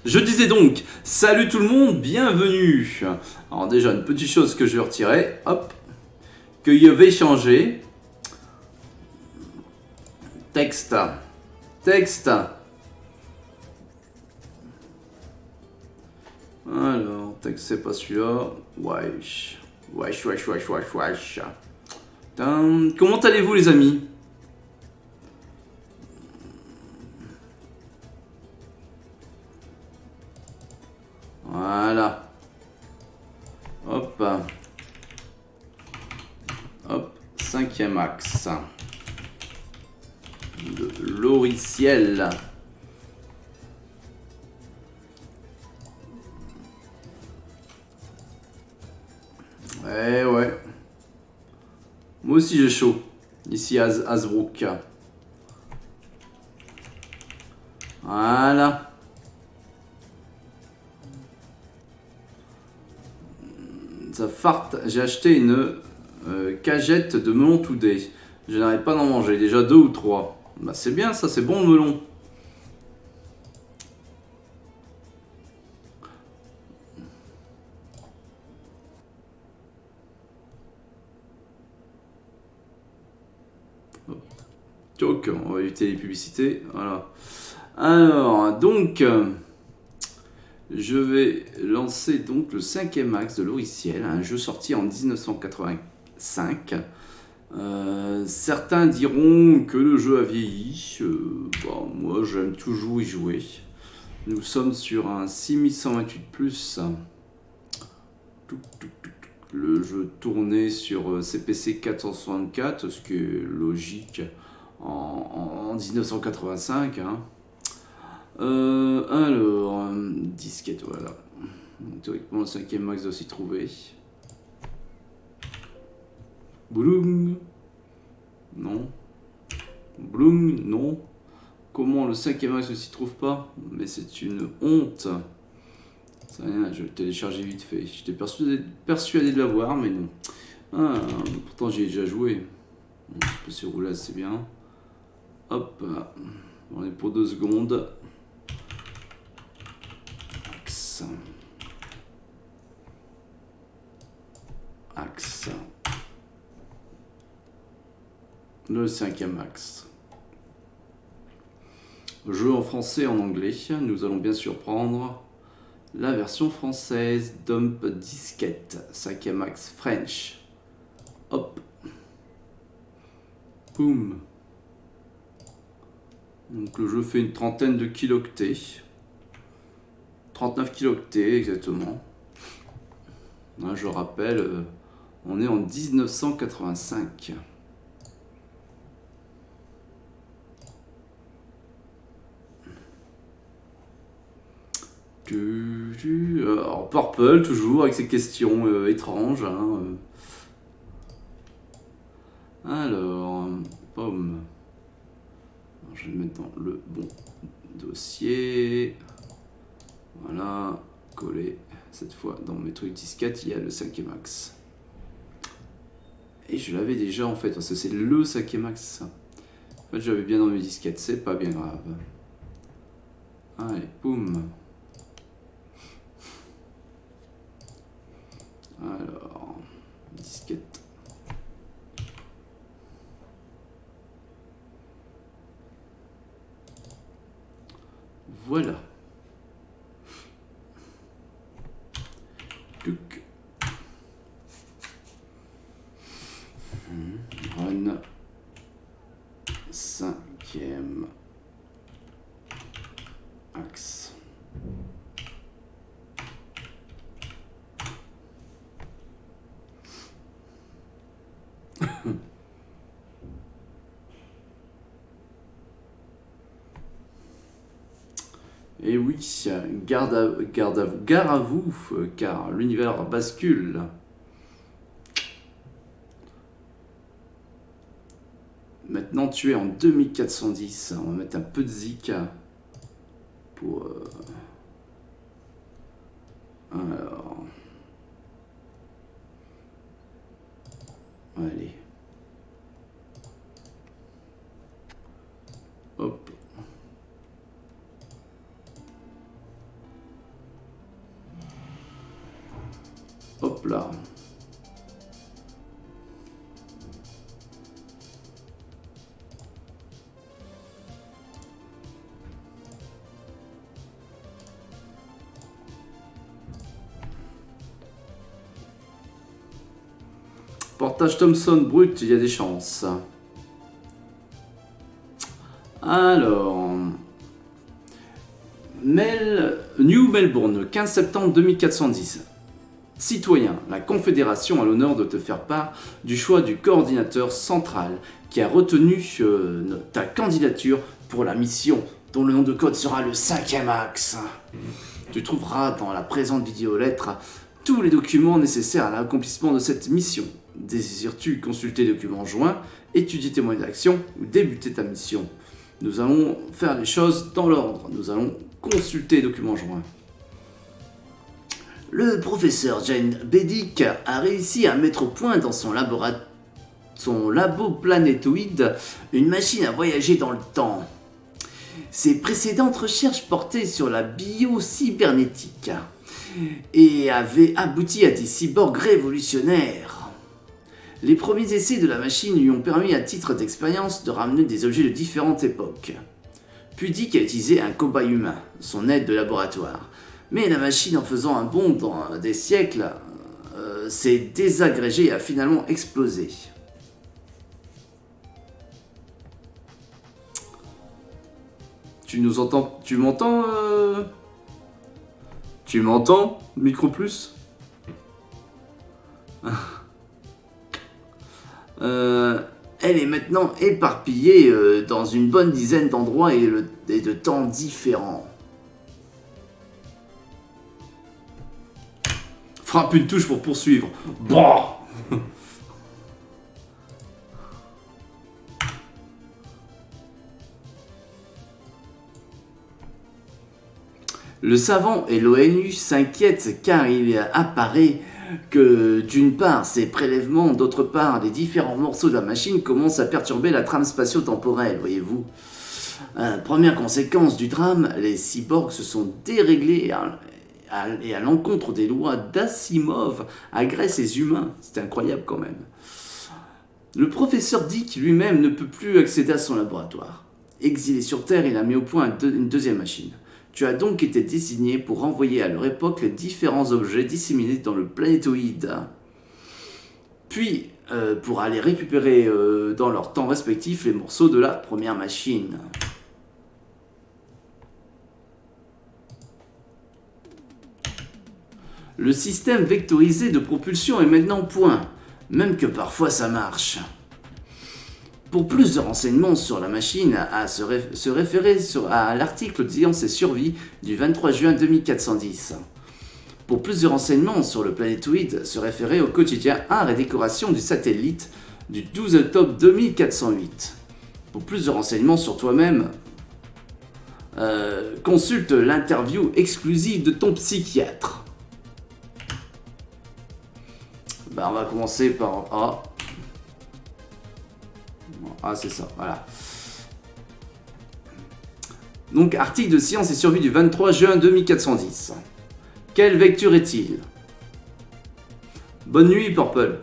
Je disais donc, salut tout le monde, bienvenue. Alors déjà, une petite chose que je vais retirer, hop, que je vais changer. Texte, texte. Alors, texte, c'est pas celui-là. Wesh, wesh, wesh, wesh, wesh, wesh. Comment allez-vous les amis? Voilà. Hop. Hop. Cinquième axe. De logiciel. Ouais. Moi aussi j'ai chaud. Ici à Hasbrook. Voilà. Ça farte. J'ai acheté une cagette de melon today. Je n'arrête pas d'en manger. Déjà 2 ou 3. Bah c'est bien ça, c'est bon le melon. Ok, on va éviter les publicités. Voilà. Alors, donc, je vais lancer donc le cinquième axe de Logiciel, un jeu sorti en 1985. Certains diront que le jeu a vieilli. Bon, moi, j'aime toujours y jouer. Nous sommes sur un 6128+. Le jeu tournait sur CPC 464, ce qui est logique en 1985. Hein. Alors, disquette, voilà. Donc, théoriquement, le cinquième max doit s'y trouver. Bloom. Non. Bloom, non. Comment le cinquième max ne s'y trouve pas? Mais c'est une honte. Ça rien, je vais le télécharger vite fait. J'étais persuadé de l'avoir, mais non. Ah, pourtant j'y ai déjà joué. Bon, je peux sur roulage, c'est bien. Hop, on est pour 2 secondes. Axe. Axe. Le cinquième axe. Jeu en français et en anglais. Nous allons bien sûr prendre la version française. Dump disquette. Cinquième axe French. Hop. Boum. Donc le jeu fait une trentaine de kilooctets. 39 kilooctets exactement. Là, je rappelle, on est en 1985. Alors, Purple, toujours, avec ses questions étranges. Hein. Alors, pomme. Je vais le mettre dans le bon dossier. Voilà, coller. Cette fois, dans mes trucs disquettes, il y a le cinquième axe. Et je l'avais déjà en fait, parce que c'est le cinquième axe. En fait, j'avais bien dans mes disquettes, c'est pas bien grave. Allez, boum. Alors, disquette. Voilà. Tuc. Run. Cinquième axe. Et oui, gare à vous, car l'univers bascule. Maintenant, tu es en 2410. On va mettre un peu de zik pour. Alors. Allez. Hop. Hop là. Portage Thomson brut, il y a des chances. Alors... New Melbourne, 15 septembre 2410. Citoyen, la Confédération a l'honneur de te faire part du choix du coordinateur central qui a retenu ta candidature pour la mission dont le nom de code sera le 5e axe. Tu trouveras dans la présente vidéo-lettre tous les documents nécessaires à l'accomplissement de cette mission. Désires-tu consulter les documents joints, étudier tes moyens d'action ou débuter ta mission? Nous allons faire les choses dans l'ordre. Nous allons consulter les documents joints. Le professeur Jane Bedick a réussi à mettre au point dans son labo planétoïde une machine à voyager dans le temps. Ses précédentes recherches portaient sur la biocybernétique et avaient abouti à des cyborgs révolutionnaires. Les premiers essais de la machine lui ont permis à titre d'expérience de ramener des objets de différentes époques. Puis Dick a utilisé un cobaye humain, son aide de laboratoire. Mais la machine, en faisant un bond dans des siècles, s'est désagrégée et a finalement explosé. Tu nous entends? Tu m'entends Tu m'entends, Micro Plus? Elle est maintenant éparpillée dans une bonne dizaine d'endroits et de temps différents. Frappe une touche pour poursuivre. Bah Le savant et l'ONU s'inquiètent car il apparaît que d'une part ces prélèvements, d'autre part les différents morceaux de la machine commencent à perturber la trame spatio-temporelle, voyez-vous. Première conséquence du drame, les cyborgs se sont déréglés et à l'encontre des lois d'Asimov agressent les humains. C'est incroyable quand même. Le professeur Dick lui-même ne peut plus accéder à son laboratoire. Exilé sur Terre, il a mis au point une deuxième machine. Tu as donc été désigné pour renvoyer à leur époque les différents objets disséminés dans le planétoïde. Puis, pour aller récupérer dans leur temps respectif les morceaux de la première machine. Le système vectorisé de propulsion est maintenant au point, même que parfois ça marche. Pour plus de renseignements sur la machine, à se référer à l'article disant ses survies du 23 juin 2410. Pour plus de renseignements sur le planétoïde, se référer au quotidien Art et Décoration du satellite du 12 octobre 2408. Pour plus de renseignements sur toi-même, consulte l'interview exclusive de ton psychiatre. On va commencer par A. Ah, c'est ça, voilà. Donc, article de Science et Survie du 23 juin 2410. Quelle vecture est-il? Bonne nuit, Purple.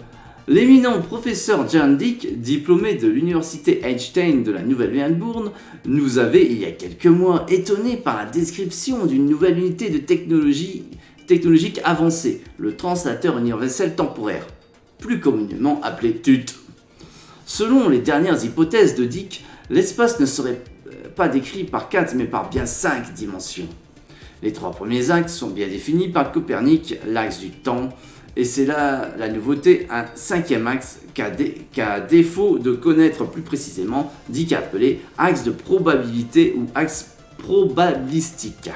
L'éminent professeur Jan Dick, diplômé de l'université Einstein de la Nouvelle-Melbourne, nous avait, il y a quelques mois, étonné par la description d'une nouvelle unité de technologique avancée, le translateur universel temporaire, plus communément appelé TUT. Selon les dernières hypothèses de Dick, l'espace ne serait pas décrit par 4 mais par bien 5 dimensions. Les 3 premiers axes sont bien définis par Copernic, l'axe du temps, et c'est là la nouveauté, un 5e axe qu'à défaut de connaître plus précisément, Dick a appelé axe de probabilité ou axe probabilistique.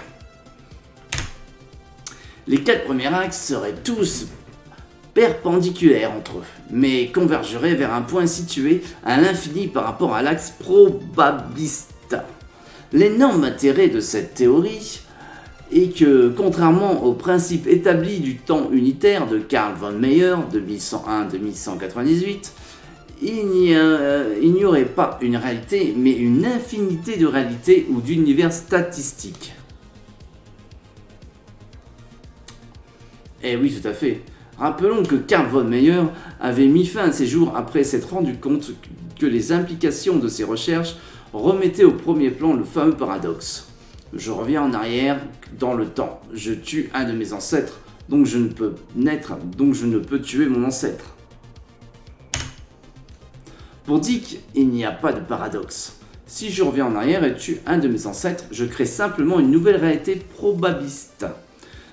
Les 4 premiers axes seraient tous perpendiculaires entre eux, mais convergeraient vers un point situé à l'infini par rapport à l'axe probabiliste. L'énorme intérêt de cette théorie est que, contrairement au principe établi du temps unitaire de Carl von Meyer de 1101-1198, il n'y aurait pas une réalité, mais une infinité de réalités ou d'univers statistiques. Eh oui, tout à fait. Rappelons que Carl von Meyer avait mis fin à ses jours après s'être rendu compte que les implications de ses recherches remettaient au premier plan le fameux paradoxe. Je reviens en arrière dans le temps, je tue un de mes ancêtres, donc je ne peux naître, donc je ne peux tuer mon ancêtre. Pour Dick, il n'y a pas de paradoxe. Si je reviens en arrière et tue un de mes ancêtres, je crée simplement une nouvelle réalité probabiliste,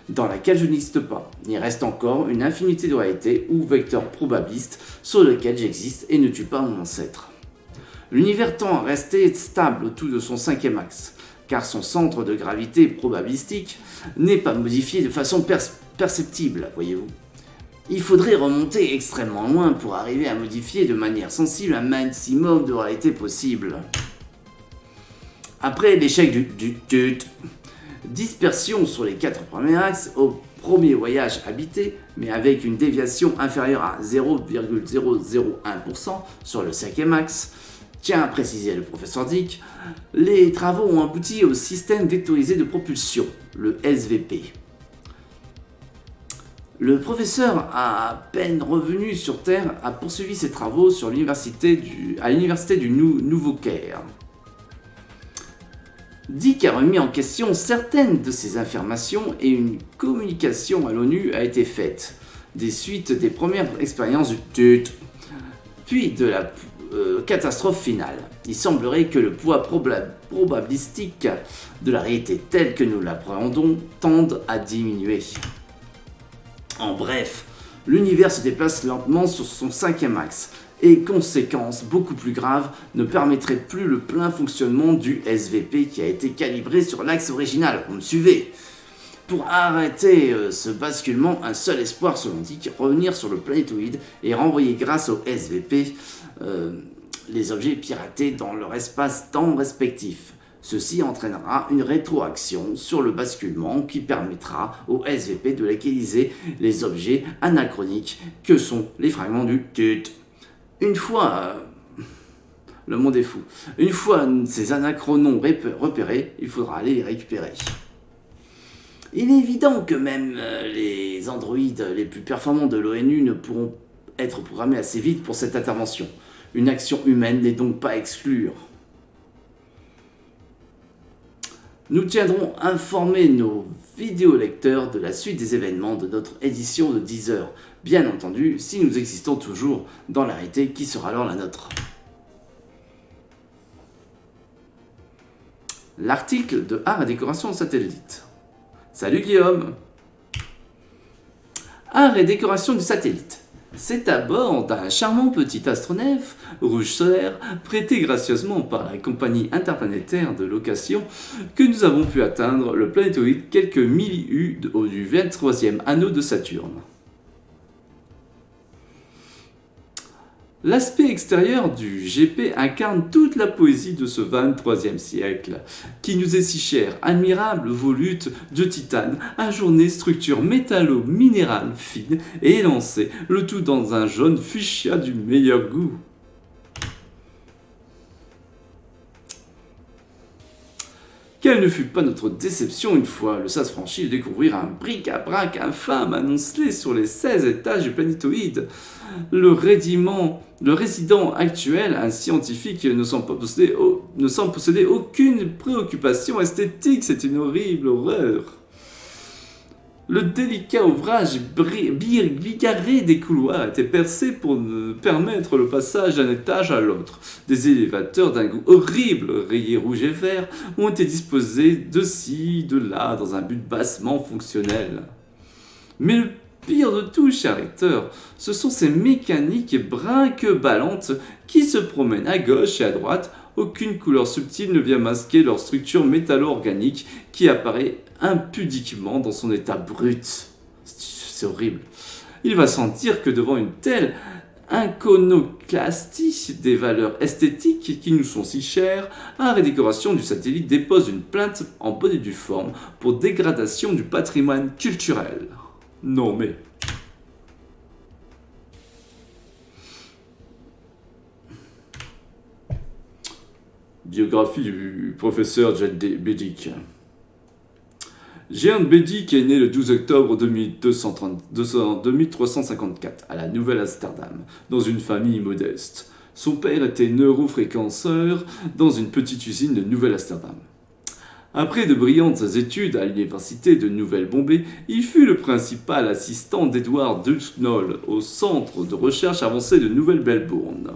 dans laquelle je n'existe pas. Il reste encore une infinité de réalités ou vecteurs probabilistes sur lesquels j'existe et ne tue pas mon ancêtre. L'univers tend à rester stable autour de son cinquième axe, car son centre de gravité probabilistique n'est pas modifié de façon perceptible, voyez-vous. Il faudrait remonter extrêmement loin pour arriver à modifier de manière sensible un maximum de réalités possibles. Après l'échec du dispersion sur les 4 premiers axes au premier voyage habité, mais avec une déviation inférieure à 0,001% sur le 5e axe, tient à préciser le professeur Dick, les travaux ont abouti au système vectorisé de propulsion, le SVP. Le professeur, à peine revenu sur Terre, a poursuivi ses travaux à l'université du Nouveau-Caire. Dick a remis en question certaines de ces affirmations et une communication à l'ONU a été faite, des suites des premières expériences du TUT, puis de la catastrophe finale. Il semblerait que le poids probabilistique de la réalité telle que nous l'appréhendons tende à diminuer. En bref, l'univers se déplace lentement sur son 5e axe, et conséquence beaucoup plus grave, ne permettrait plus le plein fonctionnement du SVP qui a été calibré sur l'axe original. Vous me suivez? Pour arrêter ce basculement, un seul espoir selon Dick, revenir sur le planétoïde et renvoyer grâce au SVP les objets piratés dans leur espace-temps respectif. Ceci entraînera une rétroaction sur le basculement qui permettra au SVP de localiser les objets anachroniques que sont les fragments du TUT. Une fois, le monde est fou, une fois ces anachronons repérés, il faudra aller les récupérer. Il est évident que même les androïdes les plus performants de l'ONU ne pourront être programmés assez vite pour cette intervention. Une action humaine n'est donc pas à exclure. Nous tiendrons informés nos vidéolecteurs de la suite des événements de notre édition de 10 heures. Bien entendu, si nous existons toujours dans la réalité qui sera alors la nôtre. L'article de Art et décoration satellite. Salut Guillaume. Art et décoration du satellite. C'est à bord d'un charmant petit astronef rouge solaire prêté gracieusement par la compagnie interplanétaire de location que nous avons pu atteindre le planétoïde quelques milli-U du 23e anneau de Saturne. L'aspect extérieur du GP incarne toute la poésie de ce 23e siècle, qui nous est si cher, admirable volute de titane, ajournée structure métallo-minérale fine et élancée, le tout dans un jaune fuchsia du meilleur goût. Quelle ne fut pas notre déception une fois le SAS franchi de découvrir un bric-à-brac infâme annoncelé sur les 16 étages du planétoïde. Le résident actuel, un scientifique, ne semble posséder aucune préoccupation esthétique, c'est une horrible horreur. Le délicat ouvrage bigarré des couloirs était percé pour permettre le passage d'un étage à l'autre. Des élévateurs d'un goût horrible, rayés rouge et vert, ont été disposés de ci, de là, dans un but bassement fonctionnel. Mais le pire de tout, cher lecteur, ce sont ces mécaniques brinque-ballantes qui se promènent à gauche et à droite. Aucune couleur subtile ne vient masquer leur structure métallo-organique qui apparaît impudiquement dans son état brut. C'est horrible. Il va sans dire que devant une telle iconoclastie des valeurs esthétiques qui nous sont si chères, Art et décoration du satellite dépose une plainte en bonne et due forme pour dégradation du patrimoine culturel. Non mais... Biographie du professeur J.D. Dick. Jean Bédic est né le 12 octobre 2354 à la Nouvelle-Amsterdam, dans une famille modeste. Son père était neurofréquenceur dans une petite usine de Nouvelle-Amsterdam. Après de brillantes études à l'université de Nouvelle-Bombay, il fut le principal assistant d'Edward Dunsnoll au centre de recherche avancée de Nouvelle-Melbourne.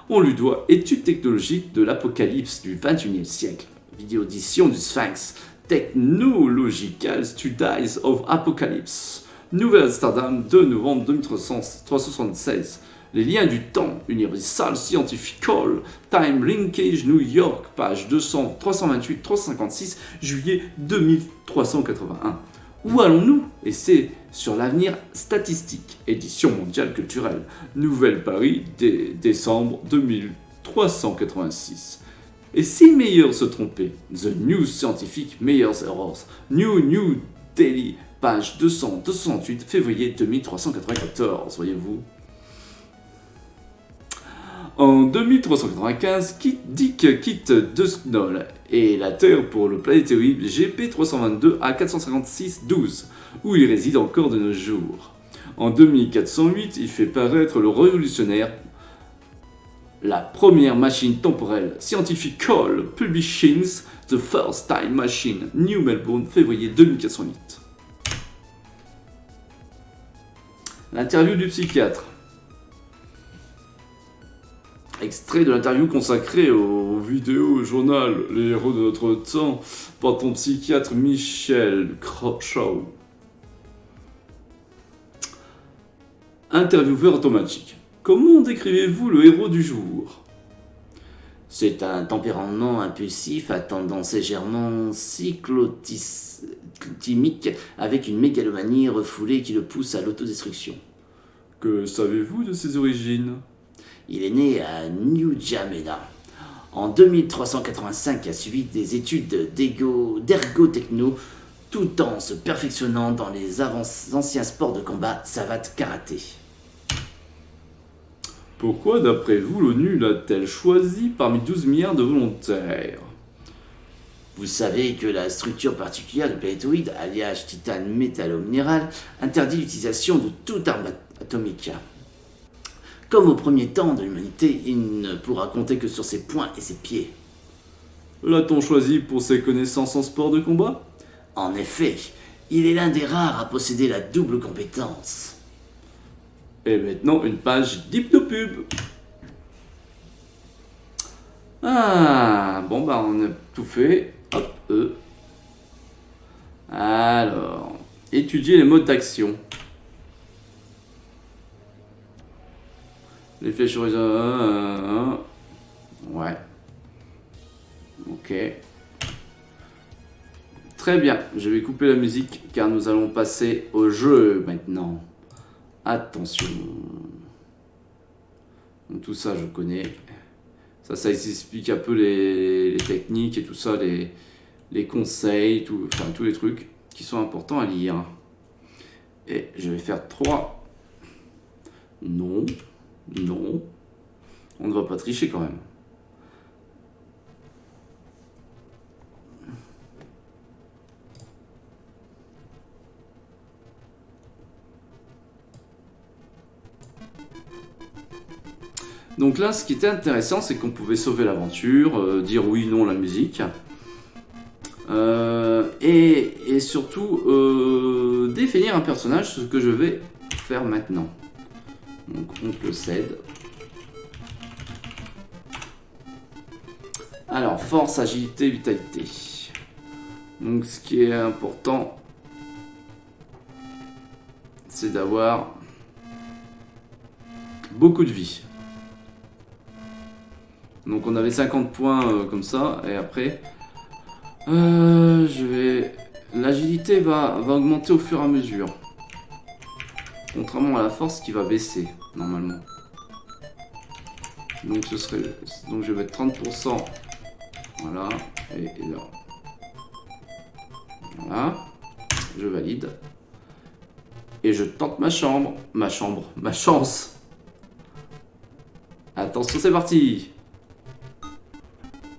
On lui doit Études technologiques de l'Apocalypse du XXIe siècle, vidéo-audition du Sphinx, Technological Studies of Apocalypse, Nouvelle-Amsterdam, 2 novembre 2376. Les liens du temps, Universal Scientifical Time Linkage New York, page 328-356, juillet 2381. Où allons-nous? Et c'est sur l'avenir statistique, édition mondiale culturelle, Nouvelle Paris, décembre 2386. Et si meilleurs se trompaient? The New Scientific Meilleurs Errors, New Daily, page 268, février 2394, voyez-vous. En 2395, Dick quitte Dunsnoll et la Terre pour le planétoïde GP322 à 456-12, où il réside encore de nos jours. En 2408, il fait paraître le révolutionnaire la première machine temporelle, Scientifical Publishings, The First Time Machine, New Melbourne, février 2408. L'interview du psychiatre. Extrait de l'interview consacrée au vidéo journal Les héros de notre temps par ton psychiatre Michel Crawshaw. Intervieweur automatique. Comment décrivez-vous le héros du jour? C'est un tempérament impulsif à tendance légèrement cyclotimique avec une mégalomanie refoulée qui le pousse à l'autodestruction. Que savez-vous de ses origines? Il est né à New Jamena. En 2385, il a suivi des études d'ergotechno tout en se perfectionnant dans les anciens sports de combat savate karaté. Pourquoi, d'après vous, l'ONU l'a-t-elle choisi parmi 12 milliards de volontaires? Vous savez que la structure particulière du planétoïde, alliage titane-métallo-minéral, interdit l'utilisation de toute arme atomique. Comme au premier temps de l'humanité, il ne pourra compter que sur ses poings et ses pieds. L'a-t-on choisi pour ses connaissances en sport de combat? En effet, il est l'un des rares à posséder la double compétence. Et maintenant, une page d'hypnopub. Ah, bon bah on a tout fait. Hop, Alors, étudier les modes d'action. Les flèches horizontales. Ouais. Ok. Très bien, je vais couper la musique car nous allons passer au jeu maintenant. Attention. Donc, tout ça, je connais. Ça explique un peu les techniques et tout ça, les conseils, enfin, tous les trucs qui sont importants à lire. Et je vais faire 3. Non. Non. On ne va pas tricher quand même. Donc là, ce qui était intéressant, c'est qu'on pouvait sauver l'aventure, dire oui, non, la musique. Et surtout, définir un personnage, ce que je vais faire maintenant. Donc on procède. Alors, force, agilité, vitalité. Donc ce qui est important, c'est d'avoir beaucoup de vie. Donc on avait 50 points comme ça, et après, l'agilité va augmenter au fur et à mesure. Contrairement à la force qui va baisser, normalement. Donc donc je vais mettre 30%. Voilà, et là. Voilà, je valide. Et je tente ma chance. Attention, c'est parti.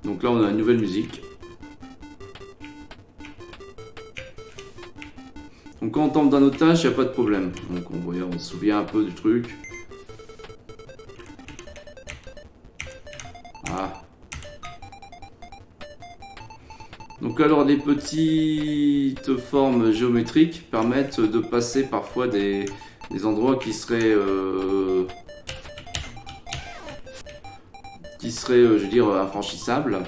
Donc là, on a une nouvelle musique. Donc quand on tombe d'un otage, il n'y a pas de problème. Donc on se souvient un peu du truc. Ah. Donc alors les petites formes géométriques permettent de passer parfois des endroits qui seraient je veux dire, infranchissables.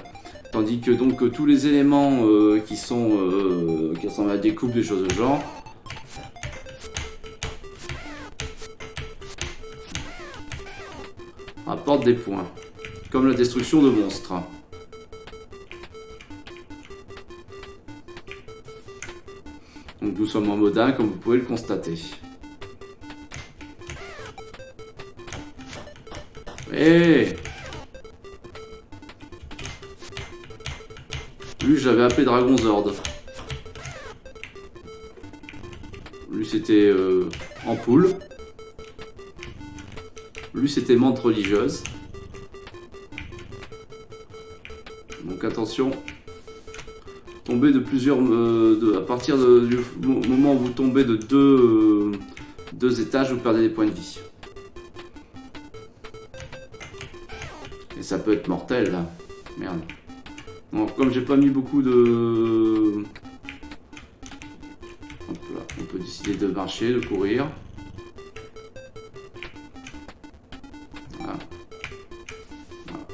Tandis que donc tous les éléments qui ressemblent à des coupes, des choses de genre, apportent des points. Comme la destruction de monstres. Donc nous sommes en mode 1, comme vous pouvez le constater. Hey! Lui, j'avais appelé Dragon Zord. Lui, c'était ampoule. Lui, c'était menthe religieuse. Donc attention. Tomber de plusieurs... à partir du moment où vous tombez de deux étages, vous perdez des points de vie. Et ça peut être mortel, là. Merde. Donc, comme j'ai pas mis beaucoup de... Hop là, on peut décider de marcher, de courir. Voilà. Voilà.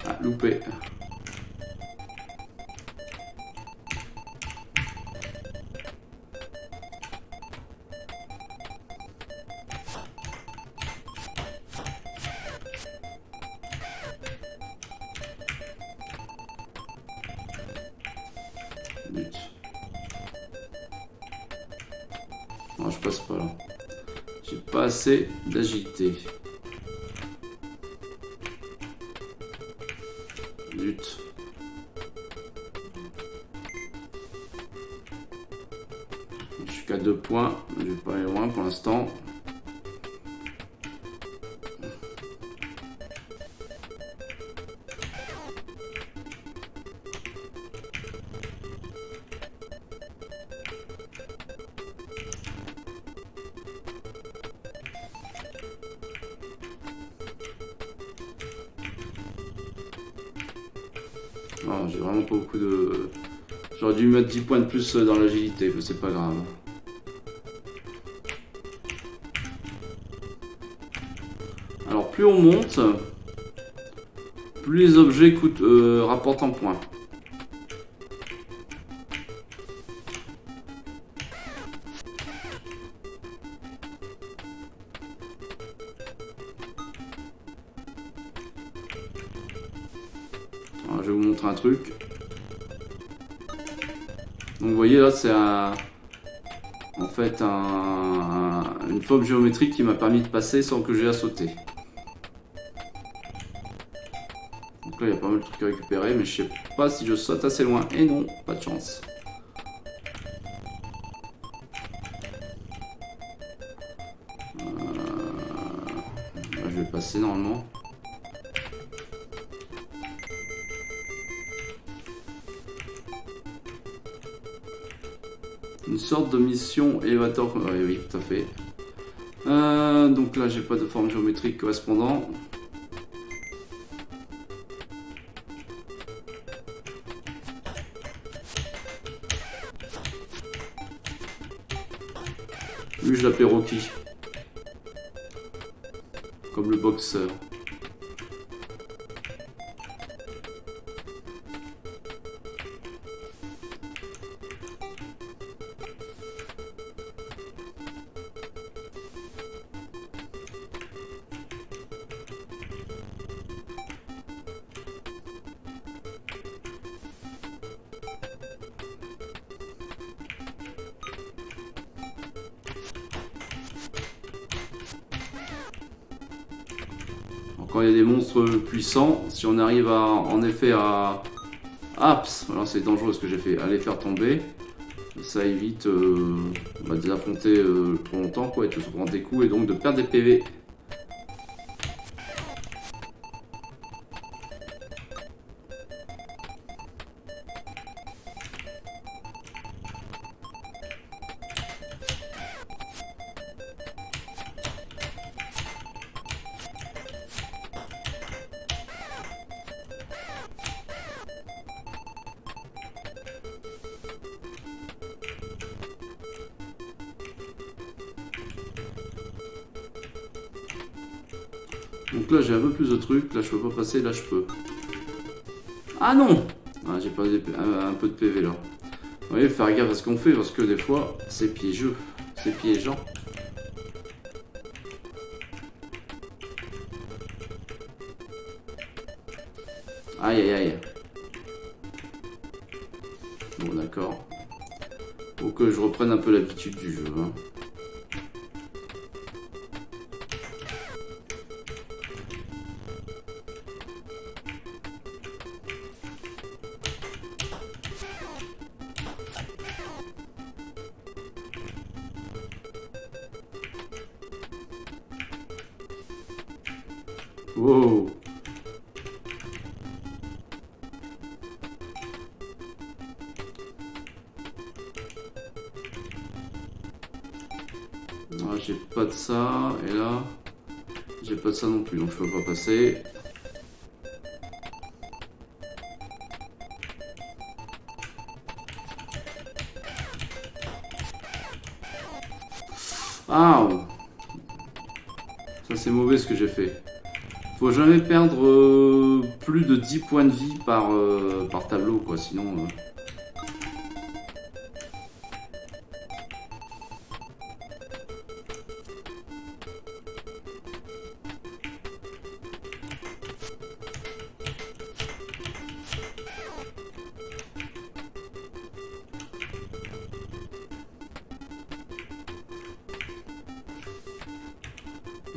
Ah, loupé. Non, je passe pas là. J'ai pas assez d'agilité. Zut. Je suis qu'à 2 points. Je vais pas aller loin pour l'instant. Non, j'ai vraiment pas beaucoup de... J'aurais dû mettre 10 points de plus dans l'agilité, mais c'est pas grave. Alors plus on monte, plus les objets rapportent en points. Alors, je vais vous montrer un truc. Donc vous voyez là c'est en fait une forme géométrique qui m'a permis de passer sans que j'ai à sauter. Donc là il y a pas mal de trucs à récupérer mais je sais pas si je saute assez loin. Et non, pas de chance. Là je vais passer normalement. Une sorte de mission élévateur. Oui, oui, tout à fait. Donc là, j'ai pas de forme géométrique correspondant. Lui, je l'appelais Rocky. Comme le boxeur. Quand il y a des monstres puissants, si on arrive en effet à... Ah, alors c'est dangereux ce que j'ai fait, à les faire tomber, ça évite de les affronter trop longtemps, quoi, et de se prendre des coups et donc de perdre des PV. Donc là j'ai un peu plus de trucs, là je peux pas passer, là je peux. Ah non! Ah, j'ai pas un peu de PV là. Vous voyez, faire gaffe à ce qu'on fait parce que des fois c'est piégeux, c'est piégeant. Aïe aïe aïe. Bon d'accord. Faut que je reprenne un peu l'habitude du jeu. Hein. Wow. Ah, j'ai pas de ça, et là, j'ai pas de ça non plus, donc je peux pas passer. Ah, ça c'est mauvais ce que j'ai fait. Faut jamais perdre plus de 10 points de vie par tableau, quoi, sinon...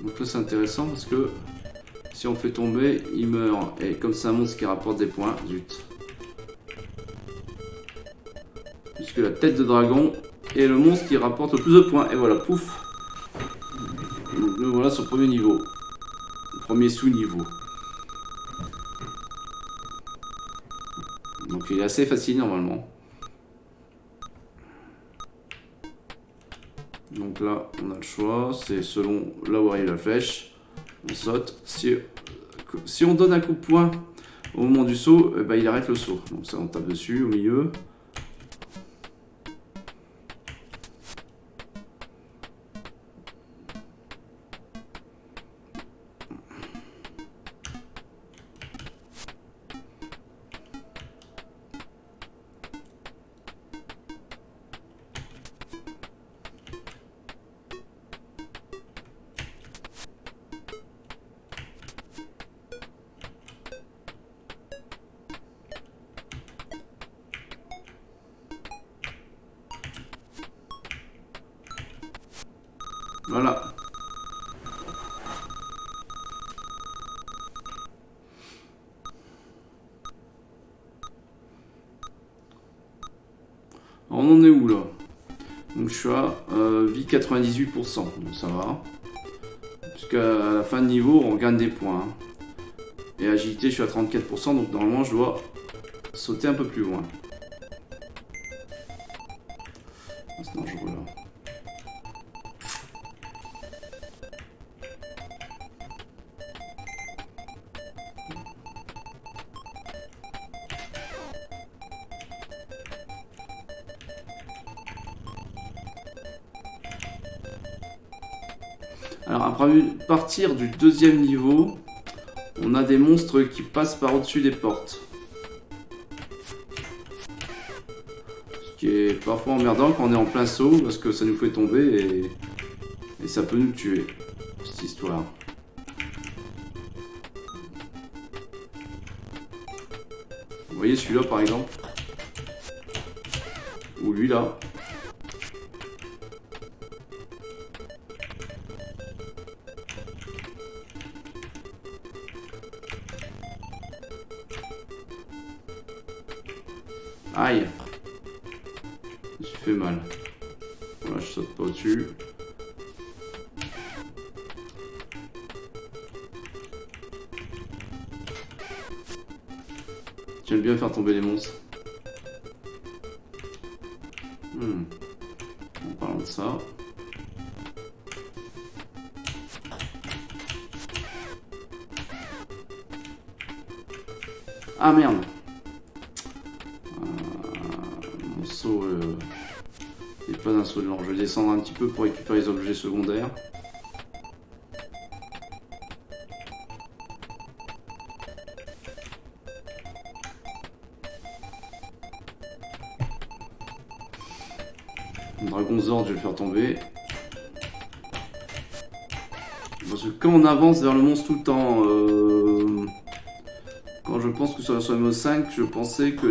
Donc là c'est intéressant parce que si on fait tomber, il meurt. Et comme c'est un monstre qui rapporte des points, zut. Puisque la tête de dragon est le monstre qui rapporte le plus de points. Et voilà, pouf. Donc nous voilà sur le premier niveau. Le premier sous-niveau. Donc il est assez facile normalement. Donc là, on a le choix, c'est selon là où arrive la flèche, on saute. Si on donne un coup de poing au moment du saut, eh ben, il arrête le saut. Donc ça, on tape dessus, au milieu. Voilà. Alors, on en est où là? Donc je suis à vie 98%, donc ça va. Jusqu'à la fin de niveau, on gagne des points. Hein. Et agilité, je suis à 34%, donc normalement je dois sauter un peu plus loin. C'est dangereux là. Alors à partir du deuxième niveau, on a des monstres qui passent par au-dessus des portes. Ce qui est parfois emmerdant quand on est en plein saut, parce que ça nous fait tomber et ça peut nous tuer, cette histoire. Vous voyez celui-là par exemple. Ou lui là. Aïe. J'ai fait mal. Voilà, je saute pas au-dessus. J'aime bien faire tomber les monstres. En parlant de ça. Ah merde. Mon saut n'est pas un saut de l'ange. Je vais descendre un petit peu pour récupérer les objets secondaires. Dragon Zord, je vais le faire tomber. Parce que quand on avance vers le monstre tout le temps, quand je pense que sur la MO5, je pensais que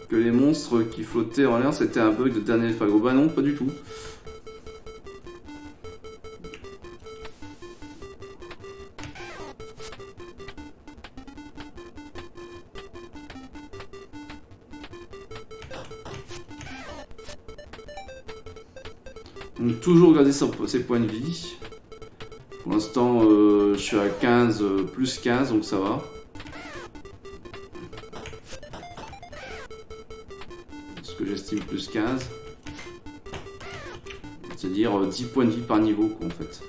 que les monstres qui flottaient en l'air c'était un bug de dernier Fago. Bah non, pas du tout. Donc toujours garder ses points de vie. Pour l'instant, je suis à 15, plus 15, donc ça va. Ce que j'estime plus 15. C'est-à-dire 10 points de vie par niveau, quoi, en fait.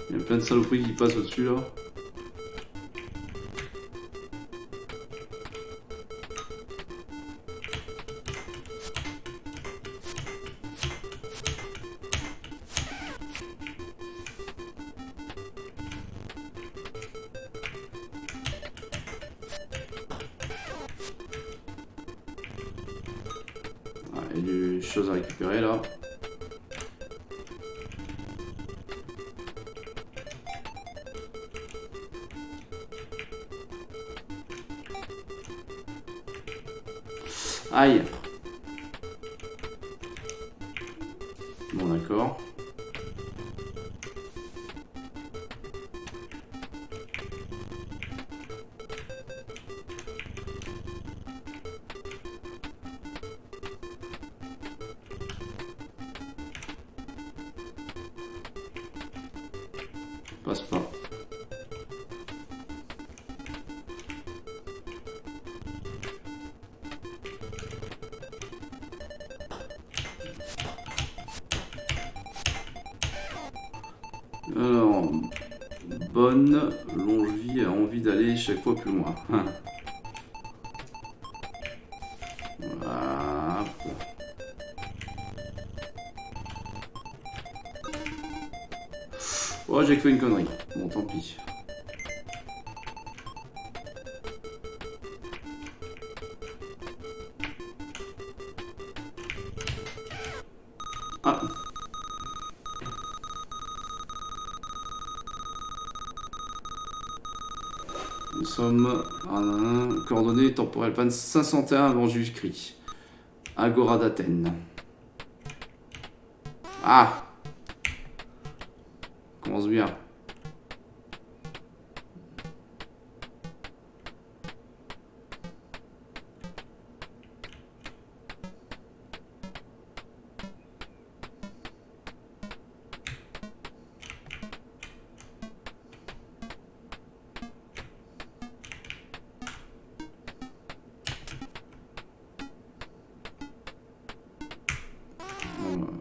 Il y a plein de saloperies qui passent au-dessus là. Ah, il y a des choses à récupérer là. Aïe. Bon, d'accord. Passe pas. Alors, bonne longe vie a envie d'aller chaque fois plus loin. Voilà. Oh, j'ai fait une connerie. Bon, tant pis. Ah. Nous sommes à coordonnées temporelles pan 501 avant Jésus-Christ. Agora d'Athènes. Ah! Commence bien.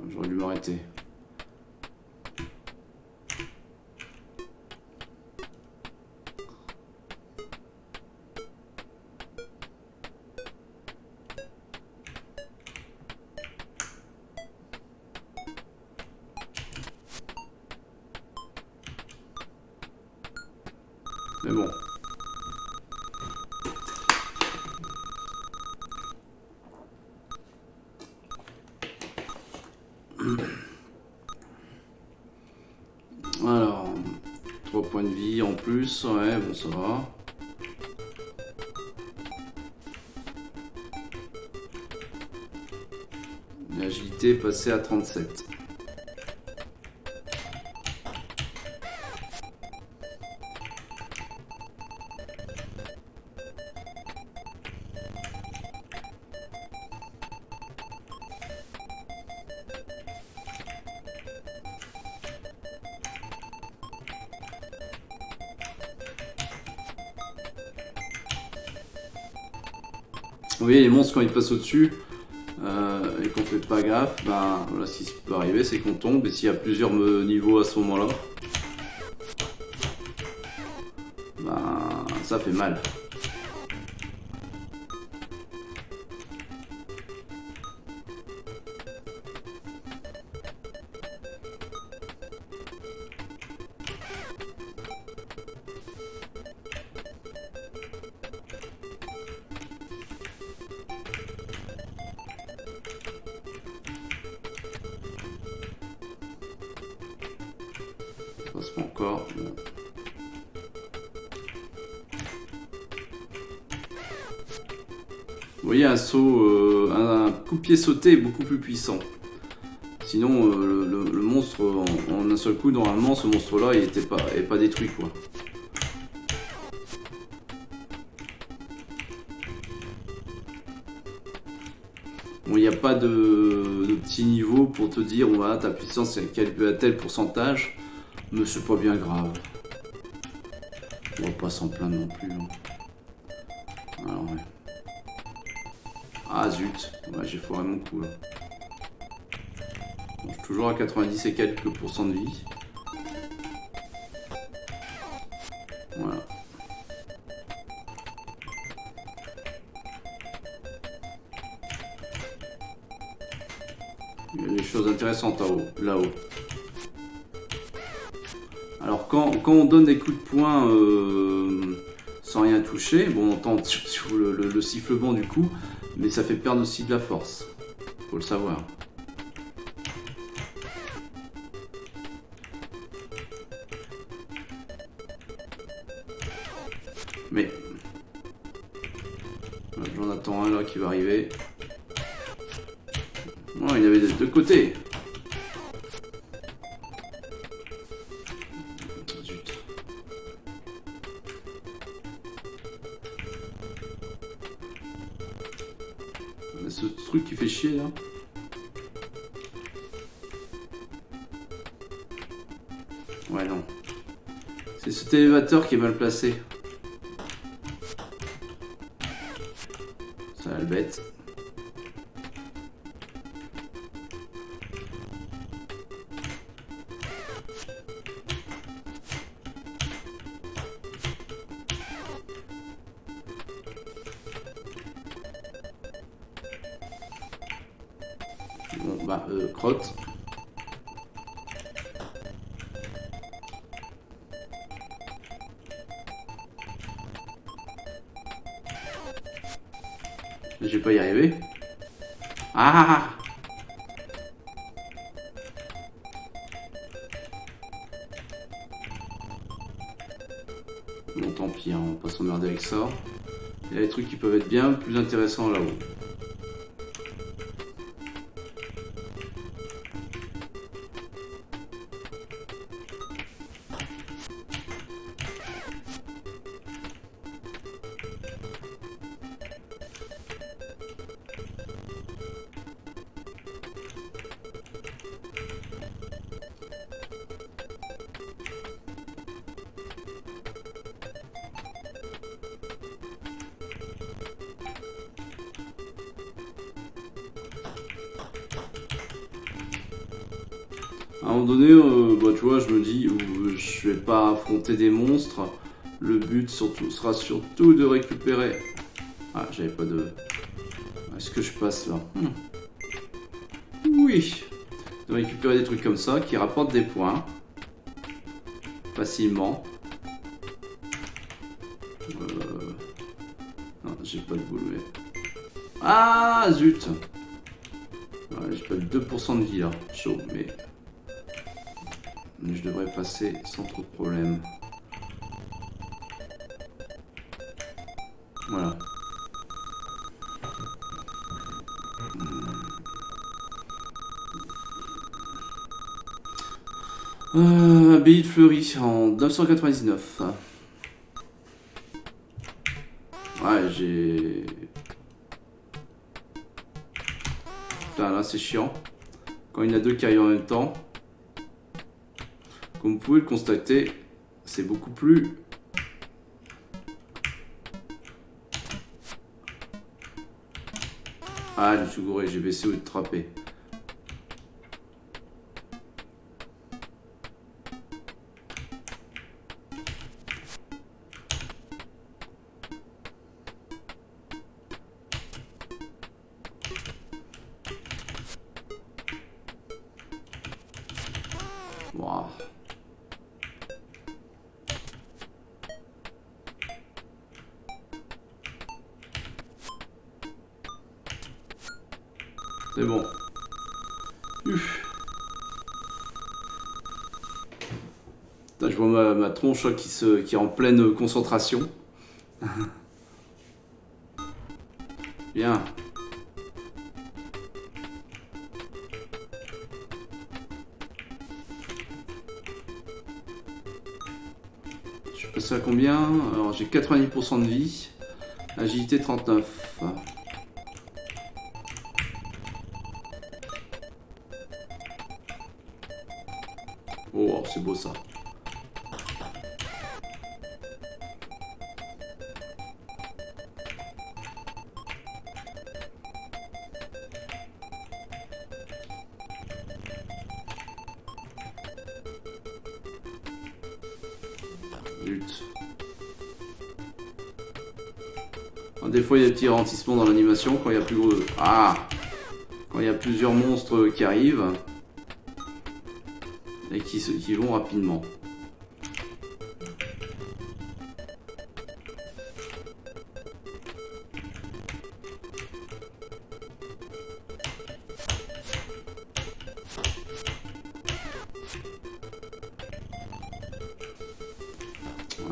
J'aurais dû m'arrêter. Mais bon. Alors, 3 points de vie en plus, ouais, bon ça va. L'agilité passée à 37. Vous voyez, les monstres, quand ils passent au-dessus et qu'on fait pas gaffe, ben voilà, ce qui peut arriver, c'est qu'on tombe. Et s'il y a plusieurs niveaux à ce moment-là, ben ça fait mal. Ça se fait encore. Bon. Vous voyez, un saut, un coup de pied sauté est beaucoup plus puissant. Sinon, le monstre, en un seul coup, normalement, ce monstre-là, il était pas détruit, quoi. Bon, il n'y a pas de petit niveau pour te dire, voilà, ta puissance est calculée à tel pourcentage, mais c'est pas bien grave. On va pas s'en plaindre non plus. Hein. Alors, ouais. Ah zut, ouais, j'ai foiré mon coup là. Bon, je suis toujours à 90 et quelques pourcents de vie. Voilà. Il y a des choses intéressantes là-haut. Alors quand on donne des coups de poing sans rien toucher, bon on entend le sifflement du coup, mais ça fait perdre aussi de la force. Faut le savoir. Mais j'en attends un là qui va arriver. Oh, il y avait des deux côtés. Zut. Ce truc qui fait chier là. Ouais non. C'est cet élévateur qui est mal placé. Ça le bête. Bon bah crotte. Je vais pas y arriver. Ah! Bon tant pis, hein, on va pas s'emmerder avec ça. Il y a des trucs qui peuvent être bien plus intéressants là-haut. À un moment donné, bah, tu vois, je me dis, je vais pas affronter des monstres. Le but sera surtout de récupérer. Ah, j'avais pas de. Est-ce que je passe là? Oui. De récupérer des trucs comme ça qui rapportent des points. Facilement. Non, j'ai pas de boule. Mais... Ah, zut! Ouais, j'ai pas de 2% de vie là. Chaud, mais je devrais passer sans trop de problème. Voilà. Abbaye de Fleury en 999. Ouais, j'ai... Putain, là c'est chiant. Quand il y en a deux qui arrivent en même temps. Comme vous pouvez le constater, c'est beaucoup plus... Ah, je me suis gouré, j'ai baissé au lieu de trapper. Wow. C'est bon. Uf. Putain, je vois ma tronche là, qui est en pleine concentration. Bien. Je suis passé à combien? Alors j'ai 90% de vie. Agilité 39. Oh, c'est beau ça. Zut. Alors, des fois il y a des petits ralentissements dans l'animation quand il y a plus gros. Ah! Quand il y a plusieurs monstres qui arrivent et qui vont rapidement.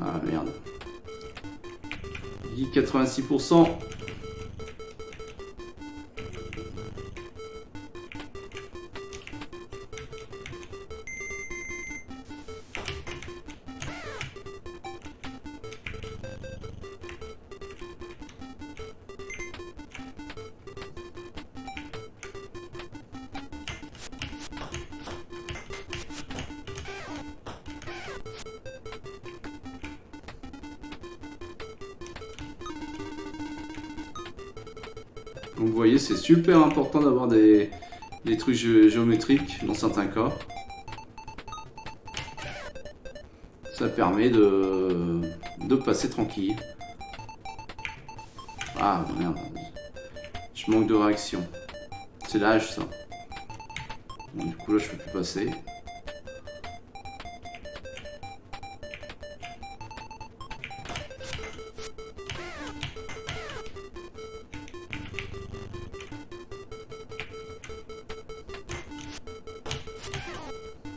Ah merde. Il dit 86%. Donc vous voyez, c'est super important d'avoir des trucs géométriques dans certains cas. Ça permet de passer tranquille. Ah merde. Je manque de réaction. C'est l'âge ça. Bon, du coup là je peux plus passer.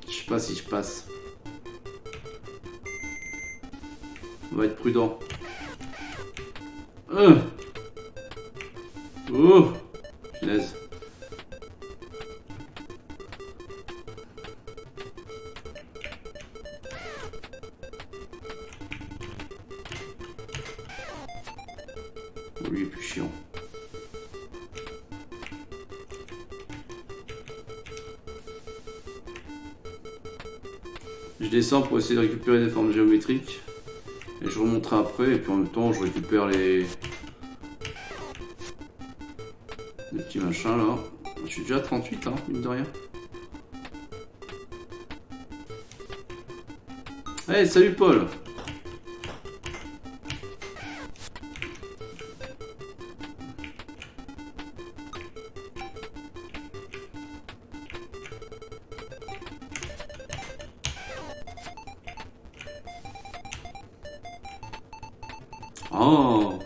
Je sais pas si je passe. On va être prudent. Oh, punaise. Oh, lui est plus chiant. Je descends pour essayer de récupérer des formes géométriques. Et je remonterai après, et puis en même temps je récupère les petits machins là. Je suis déjà à 38 hein, mine de rien. Hey, salut Paul. Oh.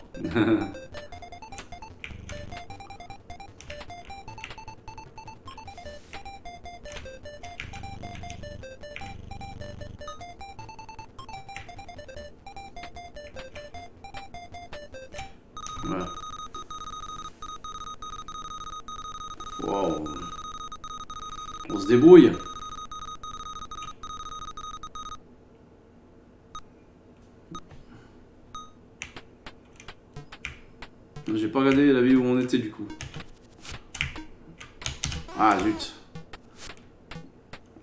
Voilà. Wow. On se débrouille. J'ai pas regardé la vie où on était du coup. Ah zut.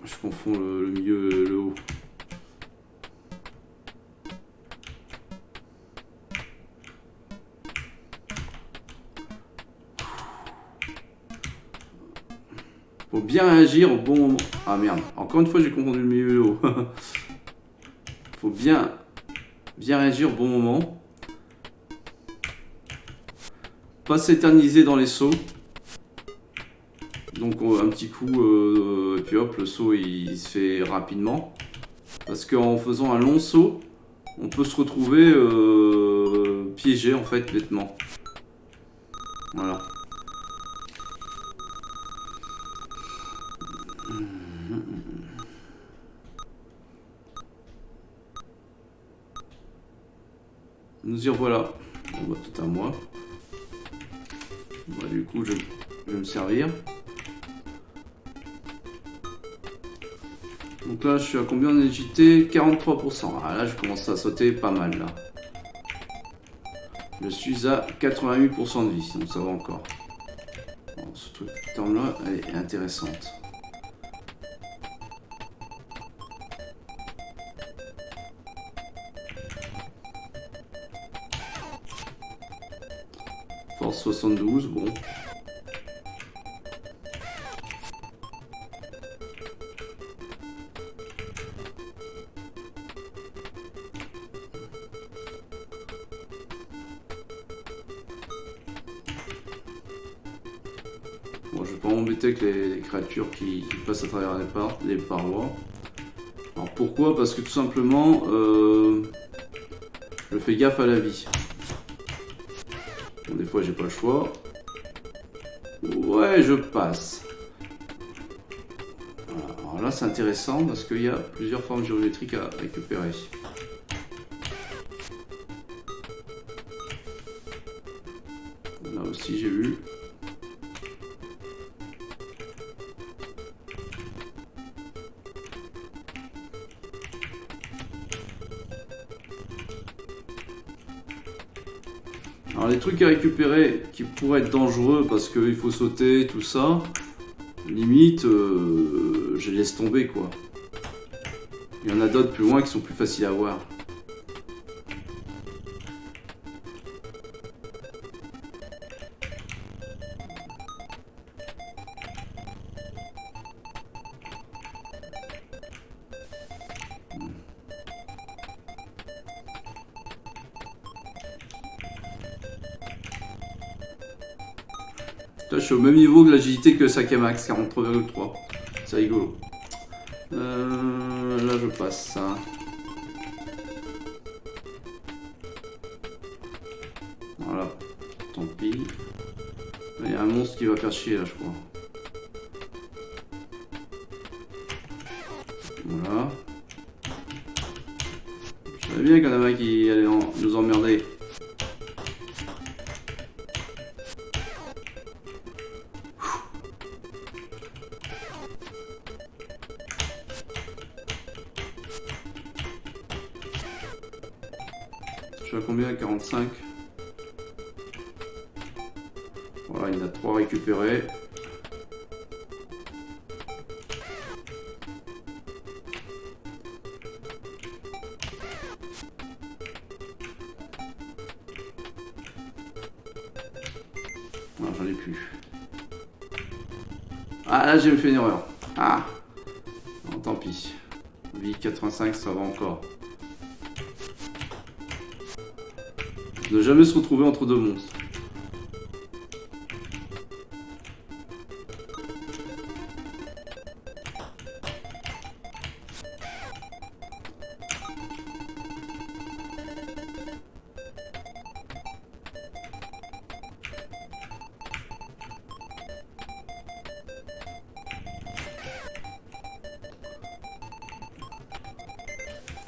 Je confonds le milieu et le haut. Faut bien réagir au bon moment. Ah merde, encore une fois j'ai confondu le milieu et le haut. Faut bien réagir au bon moment. Pas s'éterniser dans les sauts. Donc un petit coup, et puis hop, le saut il se fait rapidement. Parce qu'en faisant un long saut, on peut se retrouver piégé en fait bêtement. Voilà. Nous y revoilà. On va tout à moi. Bah, du coup, je vais me servir. Donc là, je suis à combien en agilité? 43%. Ah, là, je commence à sauter pas mal là. Je suis à 88% de vie, donc ça va encore. Bon, ce truc là, elle est intéressante. Force 72, bon. Bon, je vais pas m'embêter avec les créatures qui passent à travers les parois. Alors pourquoi? Parce que tout simplement, je fais gaffe à la vie. Bon, des fois j'ai pas le choix. Ouais, je passe. Voilà. Alors là c'est intéressant parce qu'il y a plusieurs formes géométriques à récupérer. Là aussi j'ai vu. Alors les trucs à récupérer qui pourraient être dangereux parce qu'il faut sauter, tout ça, limite, je laisse tomber quoi. Il y en a d'autres plus loin qui sont plus faciles à voir. Là, je suis au même niveau que l'agilité que le Sakamax, 43,3. C'est rigolo. Là, je passe ça. Voilà. Tant pis. Il y a un monstre qui va faire chier là, je crois. Voilà. Je savais bien qu'il y en avait un qui allait nous emmerder. Je suis à combien? 45. Voilà, il y en a 3 récupérés. Non, j'en ai plus. Ah, là, j'ai fait une erreur. Ah, non, tant pis. Vie 85, ça va encore. Ne jamais se retrouver entre deux monstres.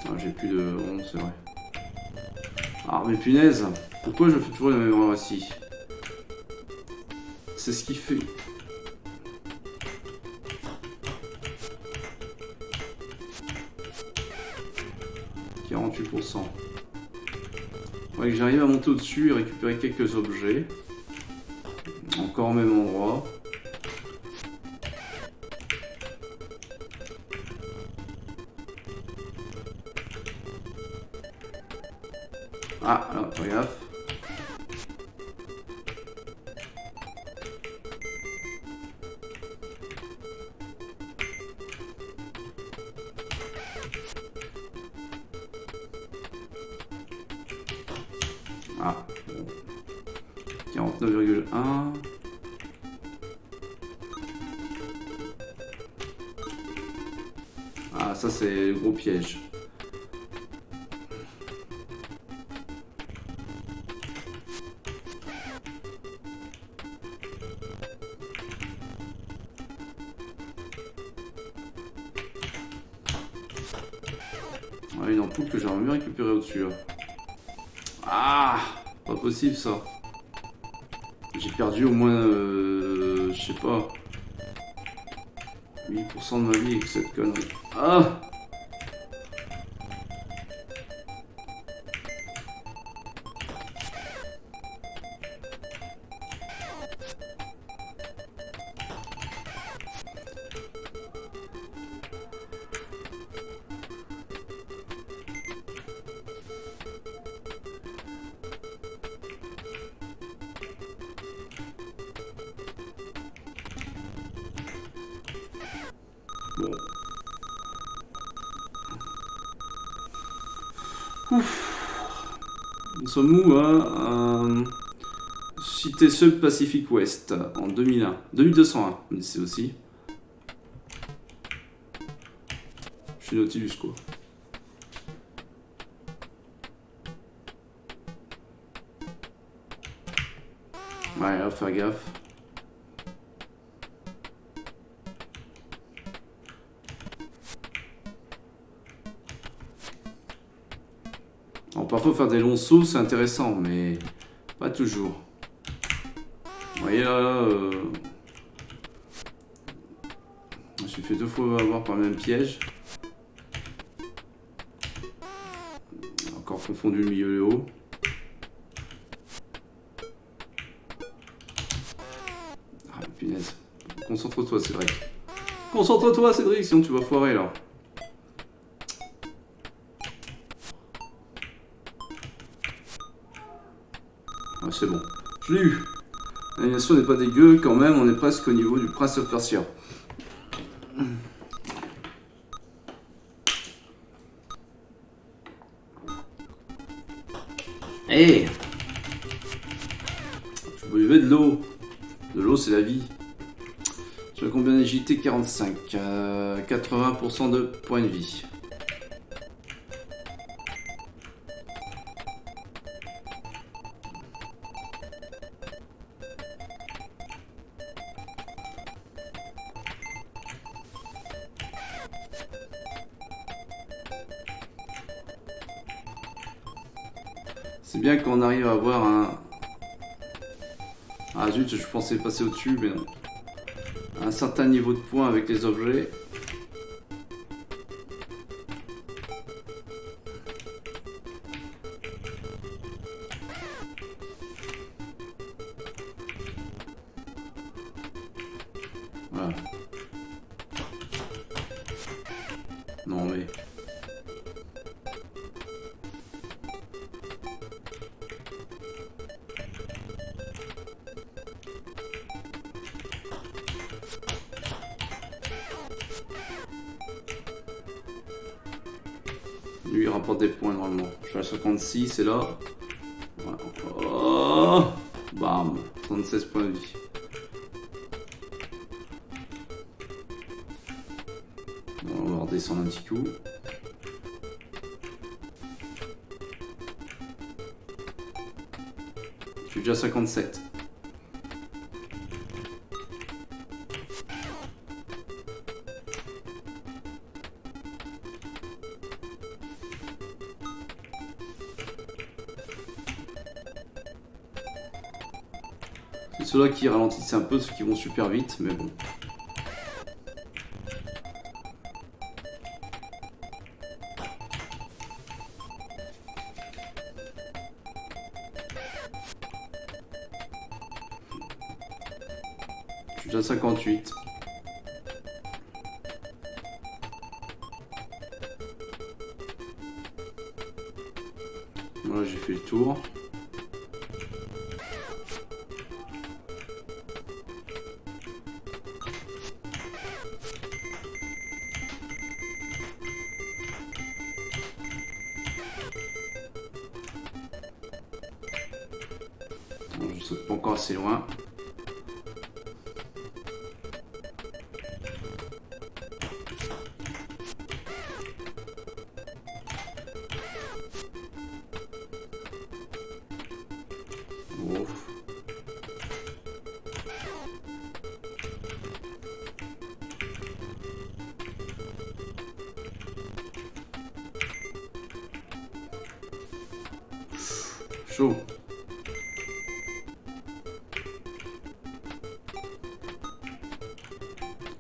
Ah, j'ai plus de ronde, c'est vrai. Ah mais punaise, pourquoi je fais toujours la même erreur ici? C'est ce qui fait. « 48%. » Ouais, que j'arrive à monter au-dessus et récupérer quelques objets. Encore au même endroit. Ah, là, pas gaffe. Ah, bon. 49,1. Ah, ça c'est le gros piège. Ah, une ampoule que j'aurais mieux récupérée au-dessus là. Ah, pas possible ça. J'ai perdu au moins, je sais pas, 8% de ma vie avec cette connerie. Ah! Bon. Ouf. Nous sommes où hein Cité Sub Pacific West en 2001. 2201, mais c'est aussi. Je suis Nautilus quoi. Ouais, là, faut faire gaffe. Alors, parfois, faire des longs sauts, c'est intéressant, mais pas toujours. Vous voyez là, je me suis fait 2 fois avoir par le même piège. Encore confondu le milieu et le haut. Ah, punaise. Concentre-toi, Cédric. Concentre-toi, Cédric, sinon tu vas foirer là. Ah, c'est bon. Je l'ai eu. L'animation n'est pas dégueu, quand même, on est presque au niveau du Prince of Persia. Hé, je buvais de l'eau. De l'eau, c'est la vie. Je vais combien d'agilité 45. 80% de points de vie. C'est bien qu'on arrive à avoir un... Ah zut, je pensais passer au-dessus, mais non. Un certain niveau de points avec les objets. Voilà. Non mais... Lui, il rapporte des points normalement. Je suis à 56 et là... Ouais. Oh, bam, 36 points de vie. Bon, on va redescendre un petit coup. Je suis déjà à 57. C'est ceux-là qui ralentissent un peu, ceux qui vont super vite, mais bon. Je suis déjà à 58. Voilà, j'ai fait le tour. saute pas encore assez loin. Ouf. Chaud.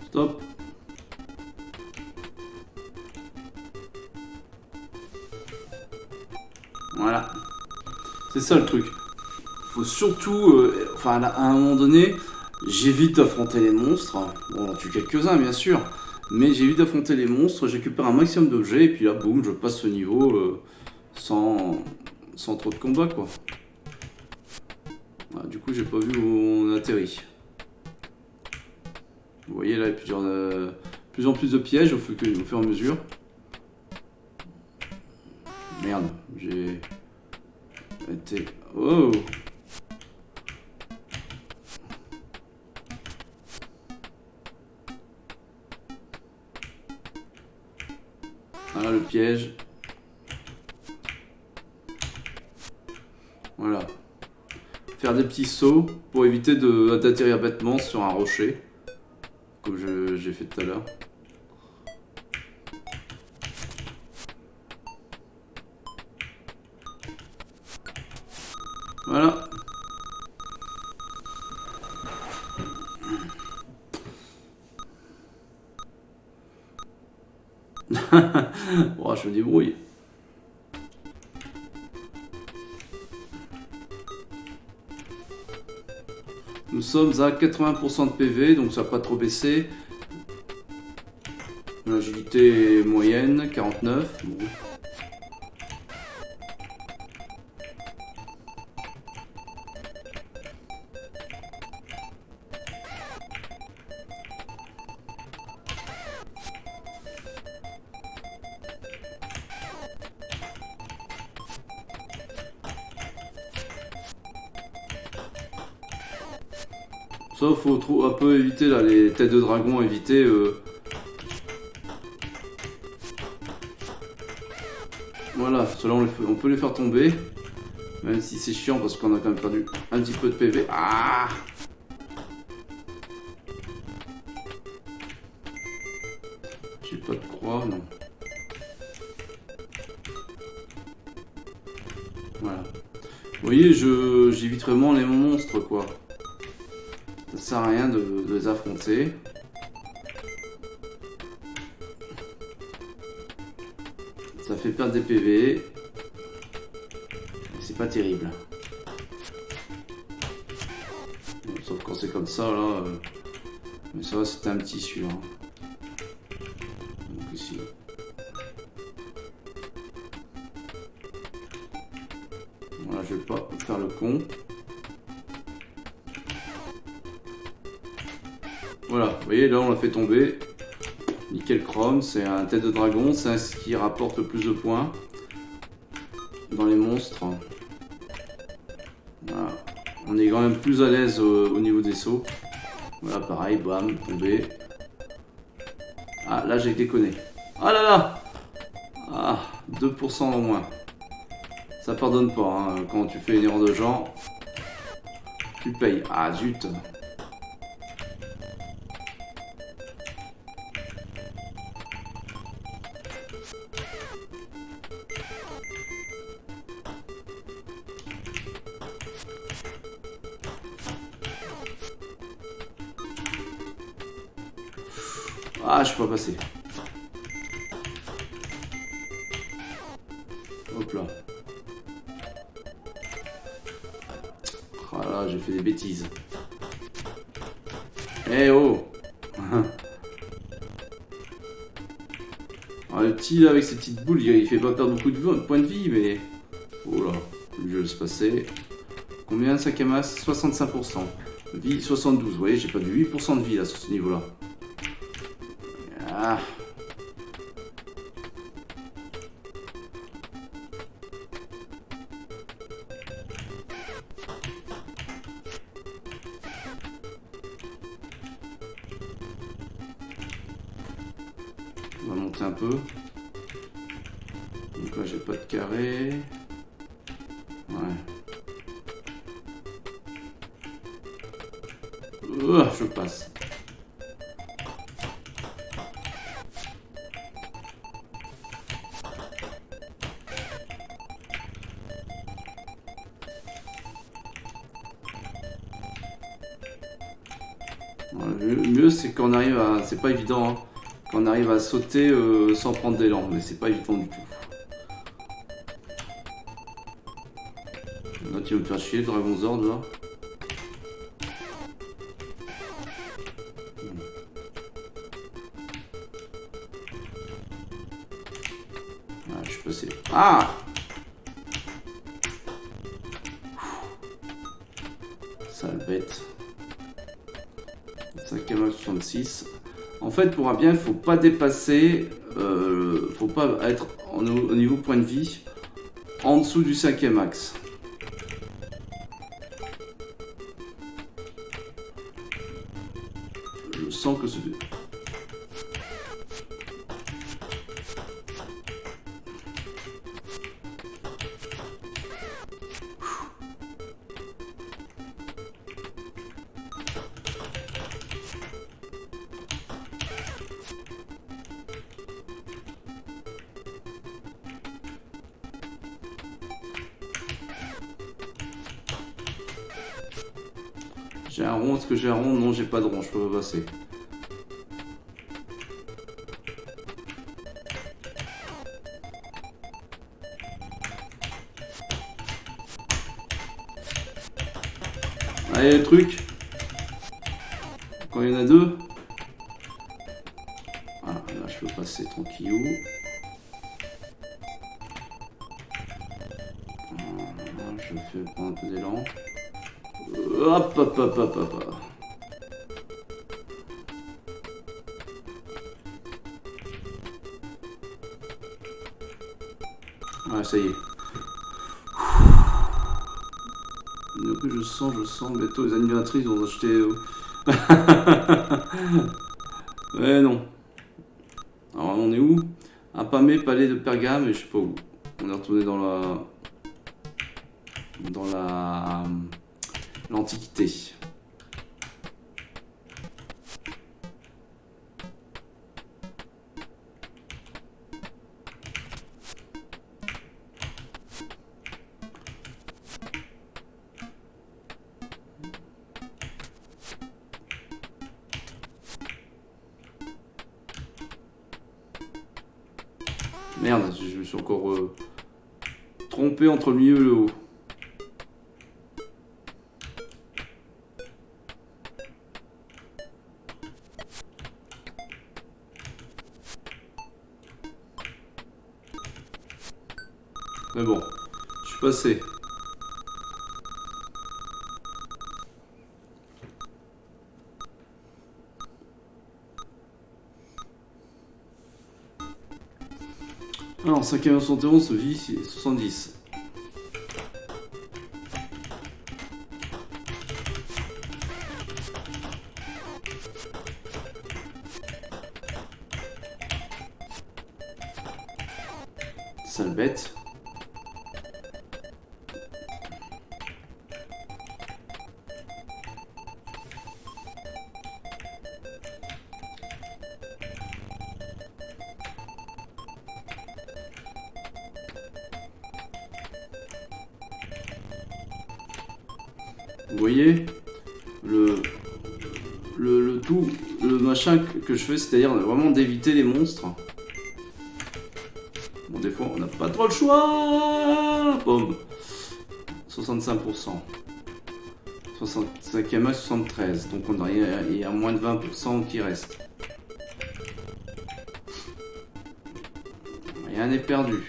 Stop. Voilà. C'est ça le truc. Faut surtout... enfin, à un moment donné, j'évite d'affronter les monstres. Bon, on en tue quelques-uns, bien sûr. Mais j'évite d'affronter les monstres, je récupère un maximum d'objets, et puis là, boum, je passe ce niveau sans trop de combat, quoi. Voilà, du coup, j'ai pas vu où on atterrit. Vous voyez, là, il y a plus en plus de pièges au fur et à mesure. Merde, j'ai été... Oh! Voilà le piège. Voilà. Faire des petits sauts pour éviter d'atterrir bêtement sur un rocher. Comme j'ai fait tout à l'heure. Voilà. Oh, je me débrouille. Nous sommes à 80% de PV, donc ça n'a pas trop baissé. L'agilité moyenne, 49. Bon. Ça, faut un peu éviter là, les têtes de dragon, éviter. Voilà, ceux-là on peut les faire tomber. Même si c'est chiant parce qu'on a quand même perdu un petit peu de PV. Ah! J'ai pas de croix, non. Voilà. Vous voyez, j'évite vraiment les monstres, quoi. Ça sert à rien de les affronter. Ça fait perdre des PV. C'est pas terrible. Bon, sauf quand c'est comme ça, là. Mais ça va, c'était un petit sûr. Donc ici. Voilà, je vais pas faire le con. Voilà, vous voyez, là on l'a fait tomber. Nickel chrome, c'est un tête de dragon, c'est ce qui rapporte le plus de points dans les monstres. Voilà. On est quand même plus à l'aise au niveau des sauts. Voilà, pareil, bam, tombé. Ah, là j'ai déconné. Ah là là! Ah, 2% en moins. Ça pardonne pas, hein. Quand tu fais une erreur de genre, tu payes. Ah zut! Ah, je suis pas passé. Hop là. Ah là, j'ai fait des bêtises. Eh oh! Alors, le petit là avec ses petites boules, il fait pas perdre beaucoup de points de vie, mais. Oh là, le jeu se passer. Combien de sac à masse? 65%. Vie 72. Vous voyez, j'ai pas du 8% de vie là sur ce niveau-là. Ah. On va monter un peu. Donc là, j'ai pas de carré. Ouais. Je passe. Le mieux c'est qu'on arrive à... C'est pas évident, hein, qu'on arrive à sauter sans prendre d'élan, mais c'est pas évident du tout. Là tu vas me faire chier, Dragon Zord là. Ah, je suis passé. Ah! Sale bête. 5e max 66. En fait, pour un bien, il faut pas dépasser, faut pas être au niveau point de vie en dessous du 5e max. Je sens que ce... J'ai un rond, est-ce que j'ai un rond? Non, j'ai pas de rond, je peux pas passer. Allez, le truc. Quand il y en a deux. Voilà, là je peux passer tranquillou. Voilà, je fais prendre un peu d'élan. Hop, hop, hop, hop, hop. Ouais, ça y est. Plus je sens bientôt les animatrices vont acheter. Ouais, non. Alors, on est où? Un Pamé, palais de Pergame, et je sais pas où. On est retourné dans la. Dans la. L'Antiquité. Merde, je me suis encore trompé entre le milieu et le haut. Mais bon, je suis passé. Alors, 5e 71, vie, c'est 70. Sale bête. Vous voyez le tout, le machin que je fais, c'est-à-dire vraiment d'éviter les monstres. Bon, des fois, on n'a pas trop le choix. Boum. 65%. 65e à 73. Donc, il y a moins de 20% qui reste. Rien n'est perdu.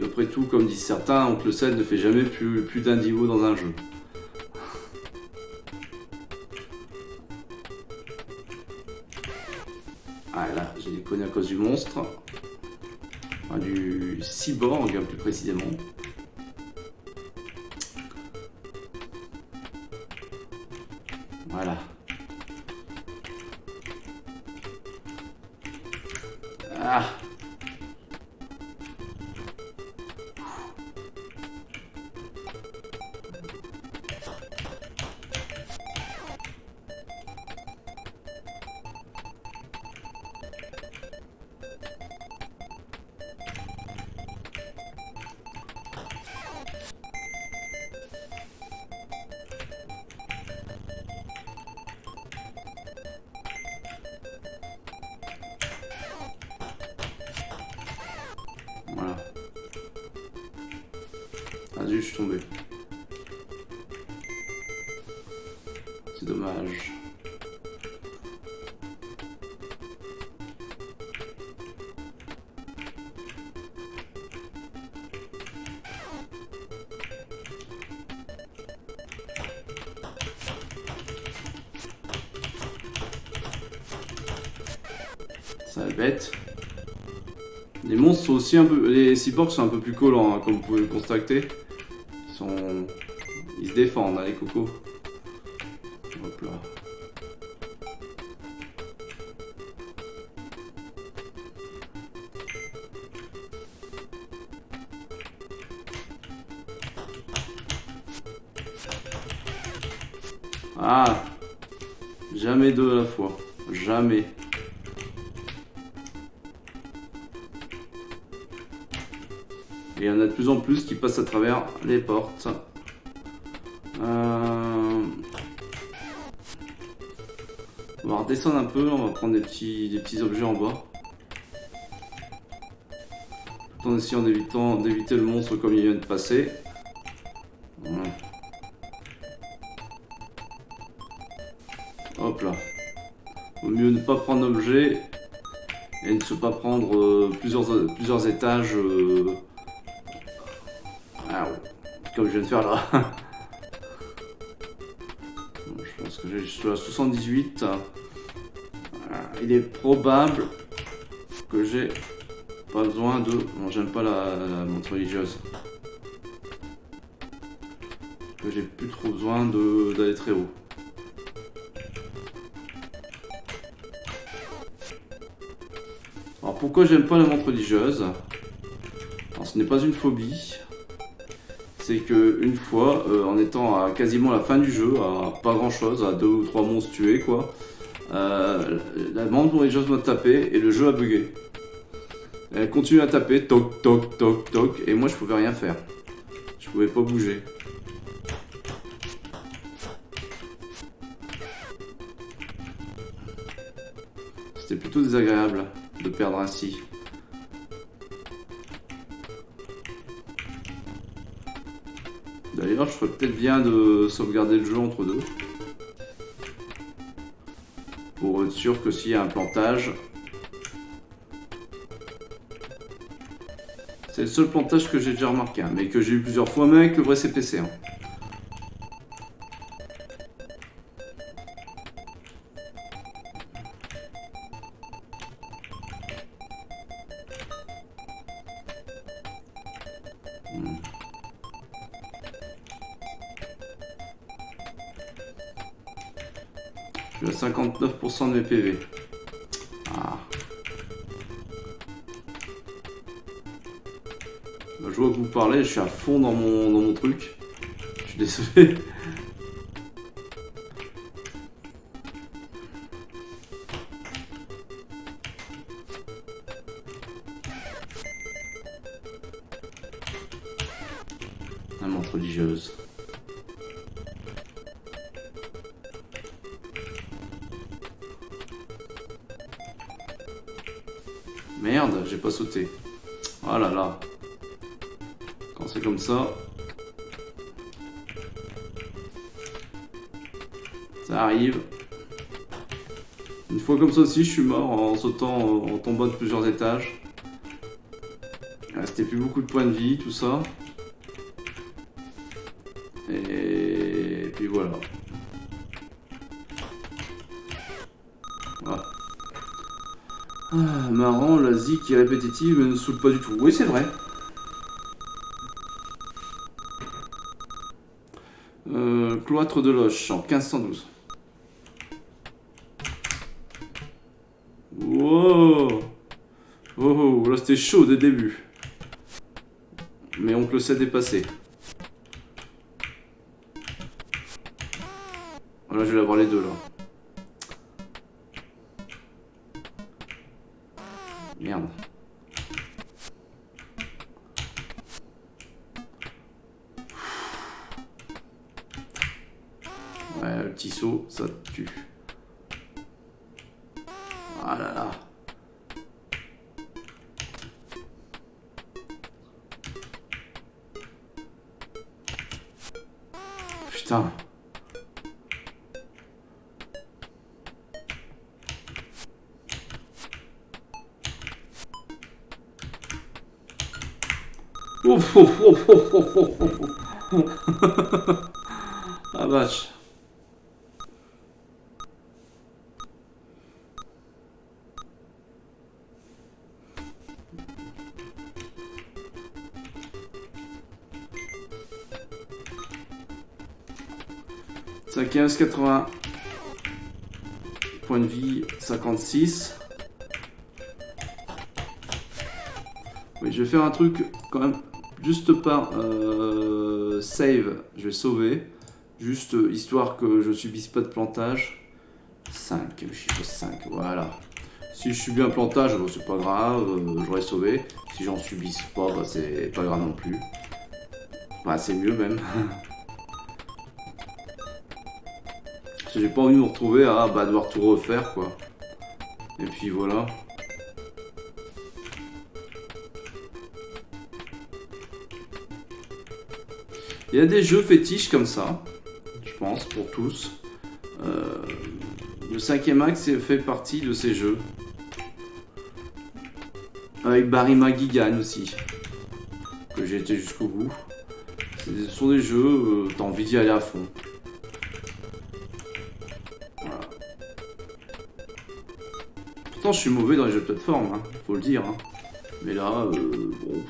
Après tout, comme disent certains, Oncle Seth ne fait jamais plus d'un niveau dans un jeu. Ah là, j'ai déconné à cause du monstre. Enfin, du cyborg, plus précisément. Ah. Voilà. Ah zut, je suis tombé. C'est dommage. Ça va être bête. Les monstres sont aussi un peu. Les cyborgs sont un peu plus collants, hein, comme vous pouvez le constater. Ils se défendent, hein, les cocos. Hop là. Ah! Jamais deux à la fois. Jamais. Et il y en a de plus en plus qui passent à travers les portes. On va redescendre un peu, on va prendre des petits objets en bas. Tout en essayant d'éviter le monstre comme il vient de passer. Voilà. Hop là. Vaut mieux ne pas prendre d'objet et ne se pas prendre plusieurs étages. Comme je viens de faire là. Bon, je pense que je suis à 78. Voilà. Il est probable que j'ai pas besoin de... Non, j'aime pas la montre religieuse. Que j'ai plus trop besoin d'aller très haut. Alors pourquoi j'aime pas la montre religieuse? Alors ce n'est pas une phobie. C'est que une fois, en étant à quasiment la fin du jeu, à pas grand chose, à 2 ou 3 monstres tués quoi, la montre religieuse m'a tapé et le jeu a bugué. Elle continue à taper, toc toc toc toc, et moi je pouvais rien faire. Je pouvais pas bouger. C'était plutôt désagréable de perdre ainsi. D'ailleurs, je ferais peut-être bien de sauvegarder le jeu entre deux. Pour être sûr que s'il y a un plantage... C'est le seul plantage que j'ai déjà remarqué, hein, mais que j'ai eu plusieurs fois, même avec le vrai CPC. Hein. Je suis à 59% de mes PV. Ah. Je vois que vous parlez, je suis à fond dans mon truc. Je suis désolé. La montre religieuse. Merde, j'ai pas sauté. Oh là là. Quand c'est comme ça, ça arrive. Une fois comme ça aussi, je suis mort en sautant, en tombant de plusieurs étages. Il restait plus beaucoup de points de vie, tout ça. Et puis voilà. Voilà. Ah, marrant, la zik qui est répétitive ne saoule pas du tout. Oui, c'est vrai. Cloître de Loche en 1512. Wow! rester chaud dès le début. Mais oncle 7 est passé. Voilà, je vais avoir les deux là. Merde. Ouais, le petit saut, ça tue. Ah là là. Putain. Ouf, ouf, ouf, ouf, ouf, ouf, ouf. Ah vache. Ça 15,80. Point de vie 56. Oui, je vais faire un truc quand même. Juste par save, je vais sauver. Juste histoire que je subisse pas de plantage. 5, le chiffre 5, voilà. Si je subis un plantage, bon, c'est pas grave, j'aurais sauvé. Si j'en subisse pas, bah, c'est pas grave non plus. Bah, c'est mieux même. J'ai pas envie de me retrouver à devoir tout refaire quoi. Et puis voilà. Il y a des jeux fétiches comme ça, je pense, pour tous. Le 5e acte fait partie de ces jeux. Avec Barry McGuigan aussi, que j'ai été jusqu'au bout. Ce sont des jeux, t'as envie d'y aller à fond. Voilà. Pourtant, je suis mauvais dans les jeux de plateforme, hein, faut le dire. Hein. Mais là, bon...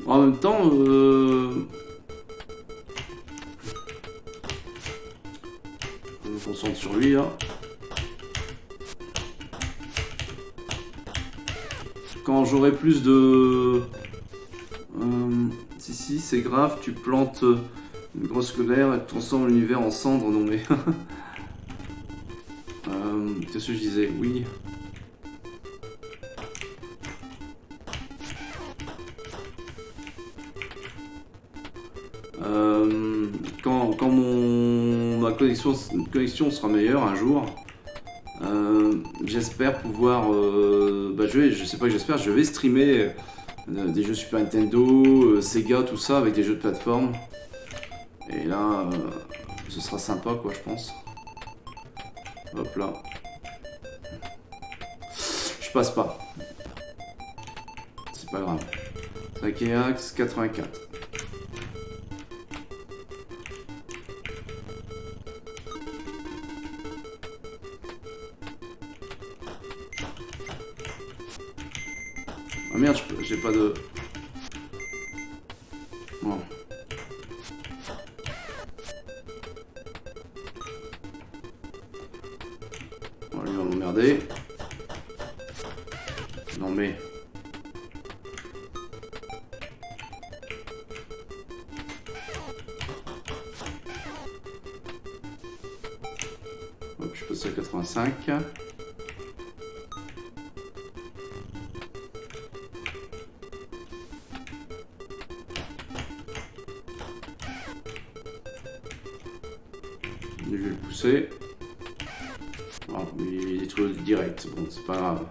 En même temps, je me concentre sur lui là. Quand j'aurai plus de... si, c'est grave, tu plantes une grosse colère et tu transformes l'univers en cendres. Non mais... Qu'est-ce que je disais? Oui. Quand ma connexion sera meilleure un jour, j'espère pouvoir, je sais pas que j'espère, je vais streamer des jeux Super Nintendo, Sega, tout ça avec des jeux de plateforme. Et là, ce sera sympa quoi, je pense. Hop là. Je passe pas. C'est pas grave. Sakeax 84. Ah merde, j'ai pas de... Bon. Bon, lui va m'emmerder. Non mais... Hop, je passe à 85. Je vais le pousser. Bon, il est trop direct. Bon, c'est pas grave.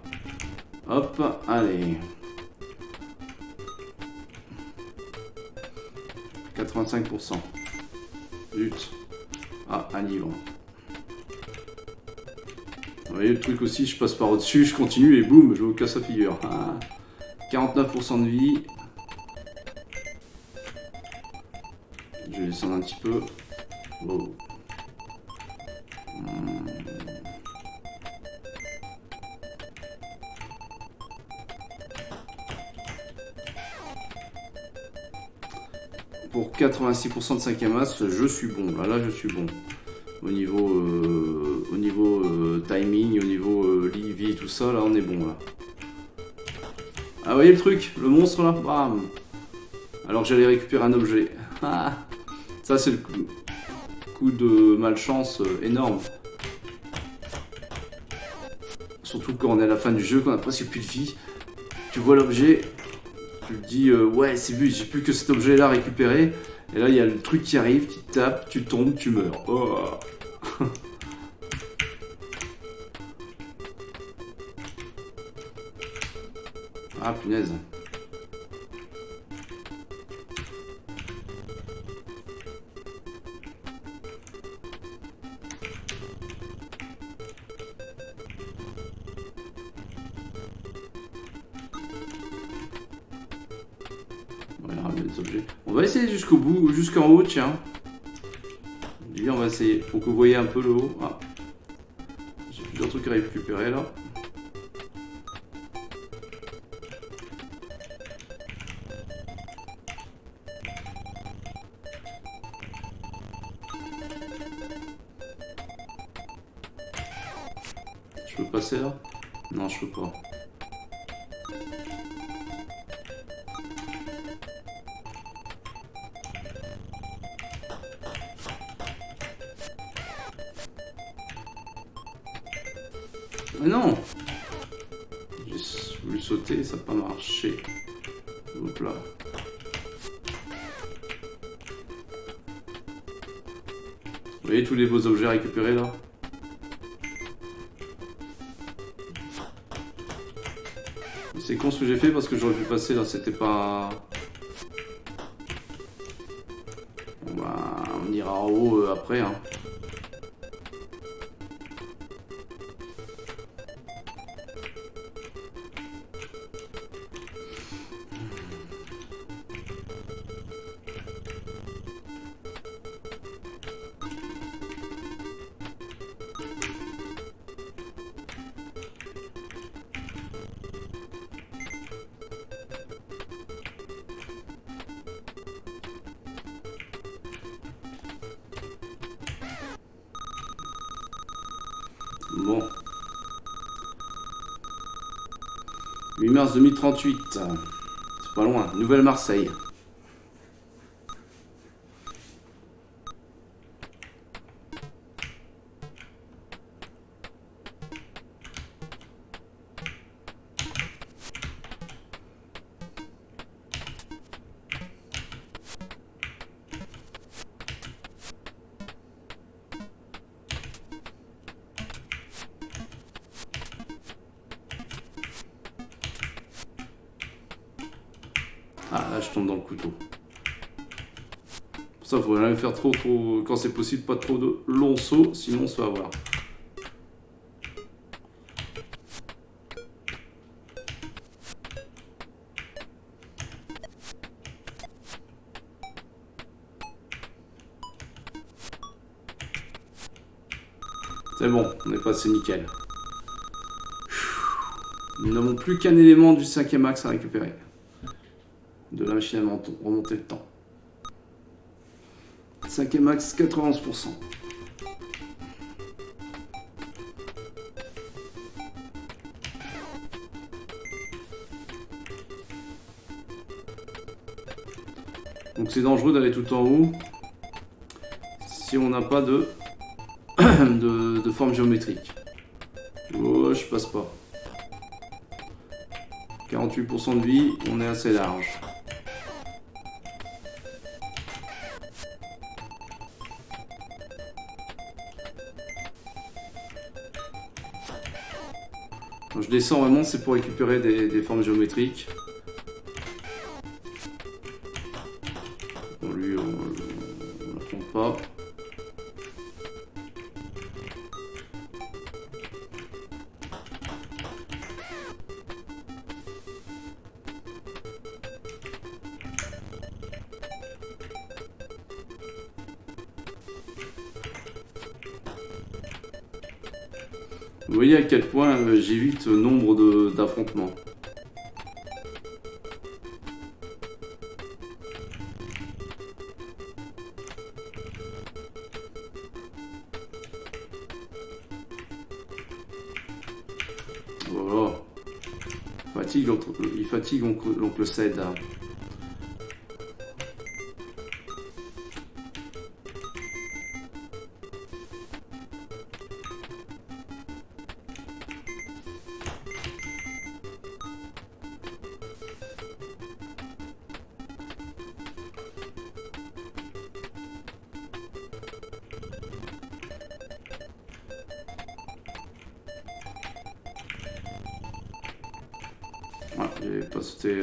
Hop, allez. 85%. Zut. Ah, un livre. Vous voyez le truc aussi, je passe par au-dessus, je continue et boum, je me casse la figure. Ah. 49% de vie. Je vais descendre un petit peu. Wow. Pour 86% de 5e as, je suis bon. Là, je suis bon. Au niveau timing, au niveau vie, tout ça, là on est bon là. Ah, vous voyez le truc, le monstre là, bam. Alors que j'allais récupérer un objet. Ah, ça c'est le coup de malchance énorme. Surtout quand on est à la fin du jeu, qu'on a presque plus de vie. Tu vois l'objet, tu te dis ouais c'est but, j'ai plus que cet objet là à récupérer. Et là il y a le truc qui arrive, qui te tape, tu tombes, tu meurs. Oh. Ah punaise. Les objets. On va essayer jusqu'au bout, jusqu'en haut, tiens. On va essayer pour que vous voyez un peu le haut. Ah. J'ai plusieurs trucs à récupérer là. Je peux passer là? Non, je peux pas. Mais non! J'ai voulu sauter, ça n'a pas marché. Hop là. Vous voyez tous les beaux objets récupérés là? C'est con ce que j'ai fait parce que j'aurais pu passer là, c'était pas... Bon bah, on ira en haut après hein. Bon. 8 mars 2038. C'est pas loin. Nouvelle-Marseille. Ah là je tombe dans le couteau. Pour ça il faut jamais faire trop quand c'est possible, pas trop de longs sauts, sinon on se va avoir. C'est bon, on est passé nickel. Nous n'avons plus qu'un élément du 5e axe à récupérer. De la machine à remonter le temps. 5e axe, 91%. Donc c'est dangereux d'aller tout en haut si on n'a pas de, de forme géométrique. Oh, je passe pas. 48% de vie, on est assez large. Quand je descends vraiment, c'est pour récupérer des formes géométriques. Bon, lui, on ne compte pas. Vous voyez à quel point j'évite nombre d'affrontements. il fatigue l'oncle Ced. Voilà, j'ai pas sauté.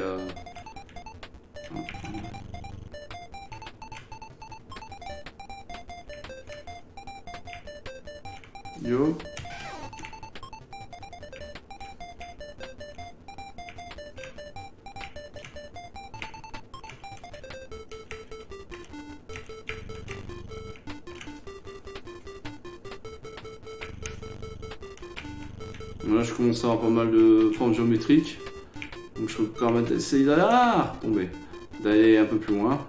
Yo. Là, je commence à avoir pas mal de formes géométriques. Donc je peux me permettre d'essayer d'aller un peu plus loin.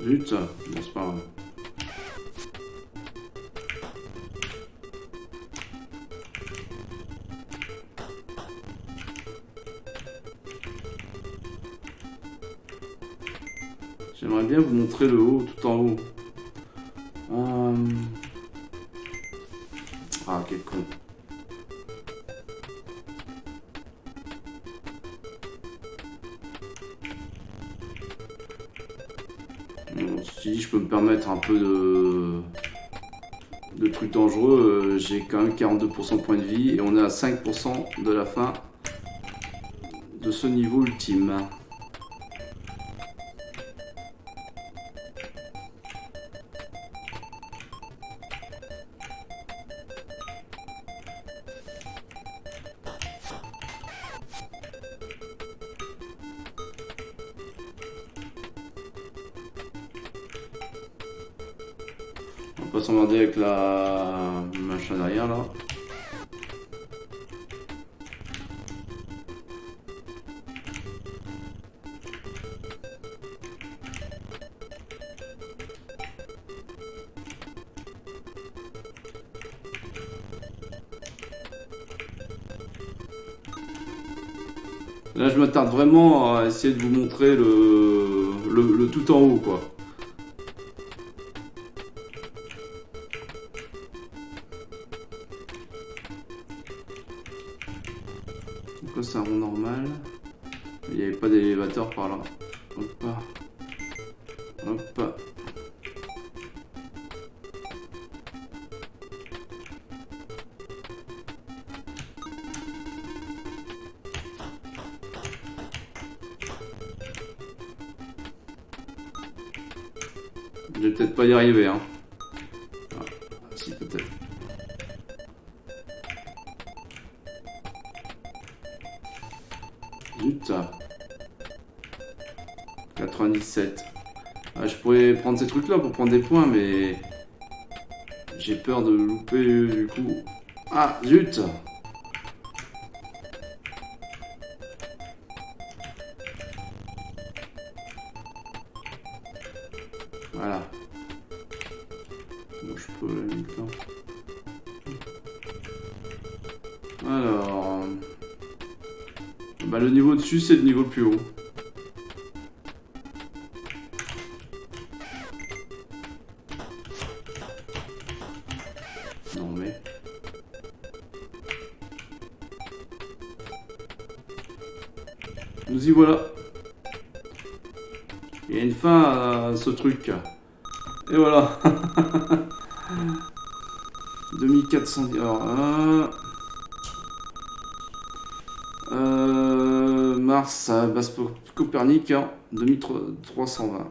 Zut, bon, c'est pas grave. J'aimerais bien vous montrer le haut, tout en haut. Ah, quel con. Bon, si je peux me permettre un peu de trucs dangereux, j'ai quand même 42% de points de vie et on est à 5% de la fin de ce niveau ultime. On va pas s'emmerder avec la machin derrière là. Là, je m'attarde vraiment à essayer de vous montrer le tout en haut, quoi. Donc là, c'est un rond normal. Il n'y avait pas d'élévateur par là. Hop. Hop. Je vais peut-être pas y arriver, hein. Ah, si, peut-être. Zut. 97. Ah, je pourrais prendre ces trucs-là pour prendre des points, mais... j'ai peur de louper, du coup. Ah, zut. Voilà. Bon, je peux la mettre là. Alors... bah, le niveau dessus, c'est le niveau le plus haut. Non mais... nous y voilà. Il y a une fin à ce truc. Et voilà. 2410. Alors, Mars à base Copernic, 2320.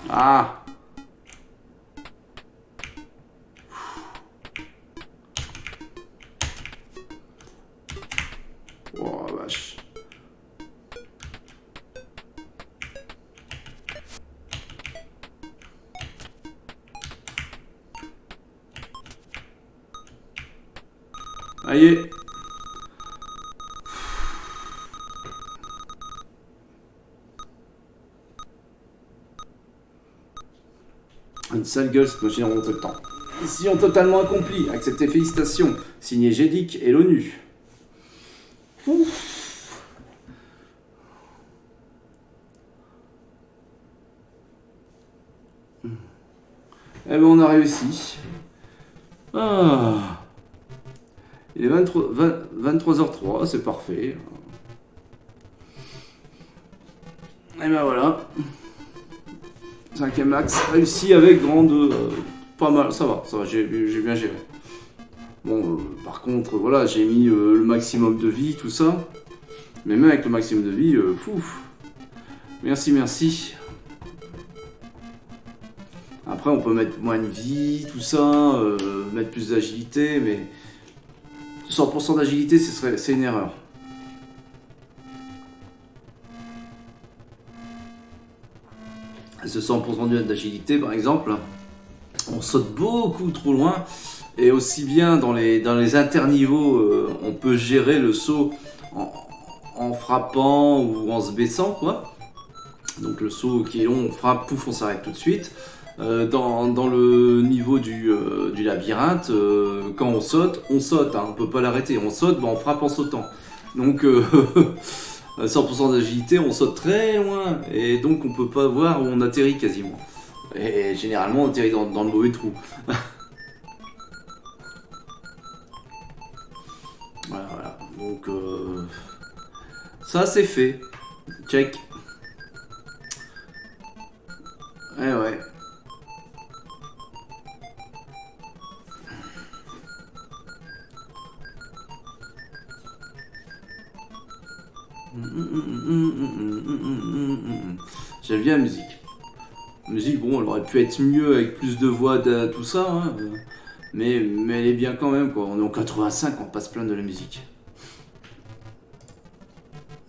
Ah. Oh vache. Allez. Une sale gueule, cette machine remonte le temps. Mission totalement accomplie. Acceptez, félicitations. Signé Gédic et l'ONU. Eh ben on a réussi. Ah. Il est 23h03, c'est parfait. Et ben voilà. 5ème axe réussi avec grande... pas mal, ça va, j'ai bien géré. Bon, par contre, voilà, j'ai mis le maximum de vie, tout ça. Mais même avec le maximum de vie, fouf. Merci, merci. Après, on peut mettre moins de vie, tout ça, mettre plus d'agilité, mais 100% d'agilité, c'est une erreur. Ce 100% d'agilité, par exemple, on saute beaucoup trop loin. Et aussi bien dans les interniveaux, on peut gérer le saut en frappant ou en se baissant, quoi. Donc le saut qui est long, on frappe, pouf, on s'arrête tout de suite. Dans le niveau du labyrinthe, quand on saute, hein, on peut pas l'arrêter. On saute, on frappe en sautant. Donc 100% d'agilité, on saute très loin. Et donc on peut pas voir où on atterrit quasiment. Et généralement on atterrit dans le mauvais trou. Voilà. Donc ça c'est fait. Check. Eh ouais. J'aime bien la musique. La musique, bon, elle aurait pu être mieux avec plus de voix, tout ça, hein, mais elle est bien quand même, quoi. On est en 85, on passe plein de la musique.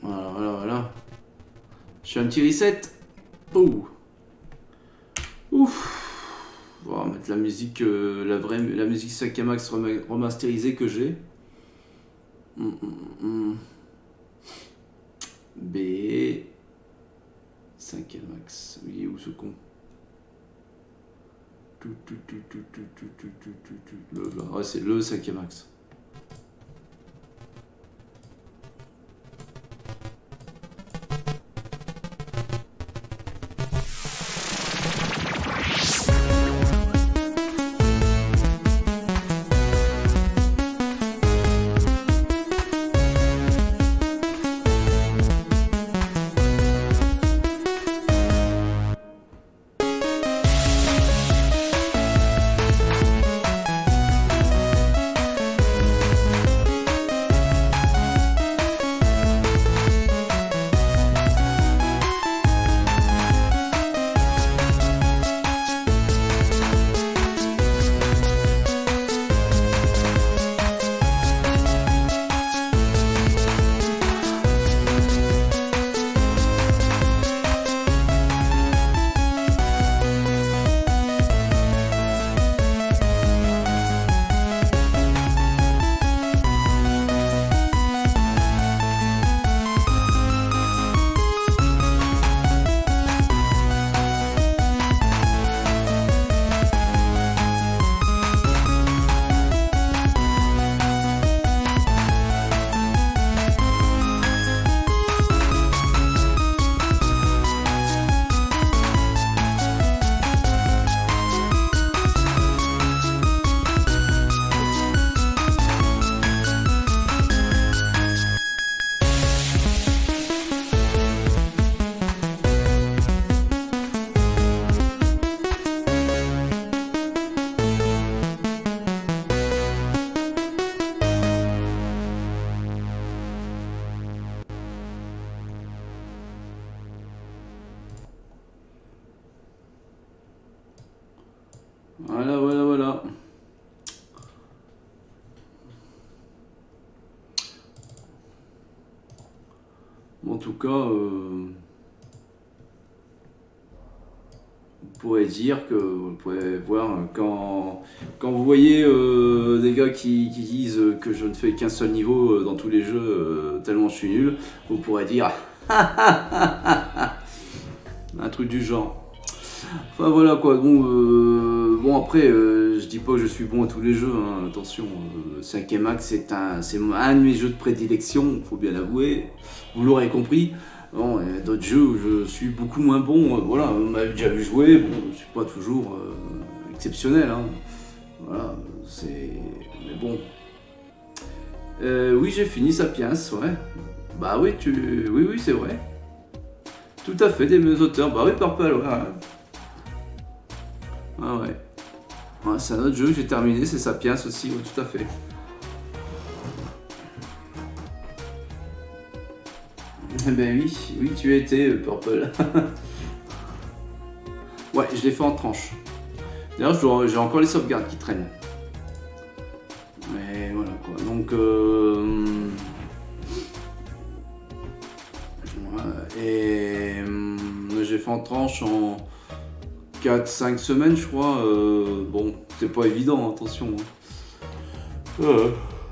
Voilà. Je fais un petit reset. Oh. Ouf. On va mettre la musique, la musique 5ème max remasterisée que j'ai. B 5ème max. Il est où ce con? Ouais, c'est le 5ème max. Voilà, voilà, voilà. En tout cas, vous pourrez dire que vous pouvez voir quand vous voyez des gars qui disent que je ne fais qu'un seul niveau dans tous les jeux tellement je suis nul, vous pourrez dire un truc du genre. Enfin voilà quoi, bon après je dis pas que je suis bon à tous les jeux, hein, attention, 5ème Axe c'est un de mes jeux de prédilection, faut bien l'avouer, vous l'aurez compris. Bon, il y a d'autres jeux où je suis beaucoup moins bon, voilà, on m'a déjà vu jouer, bon, je suis pas toujours exceptionnel, hein. Voilà, c'est... mais bon. Oui, j'ai fini Sapiens, ouais. Bah oui, oui, c'est vrai. Tout à fait, des mêmes auteurs, bah oui, Purple, ouais. Ah ouais. Ouais, c'est un autre jeu que j'ai terminé, c'est Sapiens aussi, ouais, tout à fait. Eh ben oui, tu étais Purple. Ouais, je l'ai fait en tranche. D'ailleurs, j'ai encore les sauvegardes qui traînent. Mais voilà quoi. Donc, j'ai fait en tranche en 4-5 semaines, je crois. Bon, c'est pas évident, attention.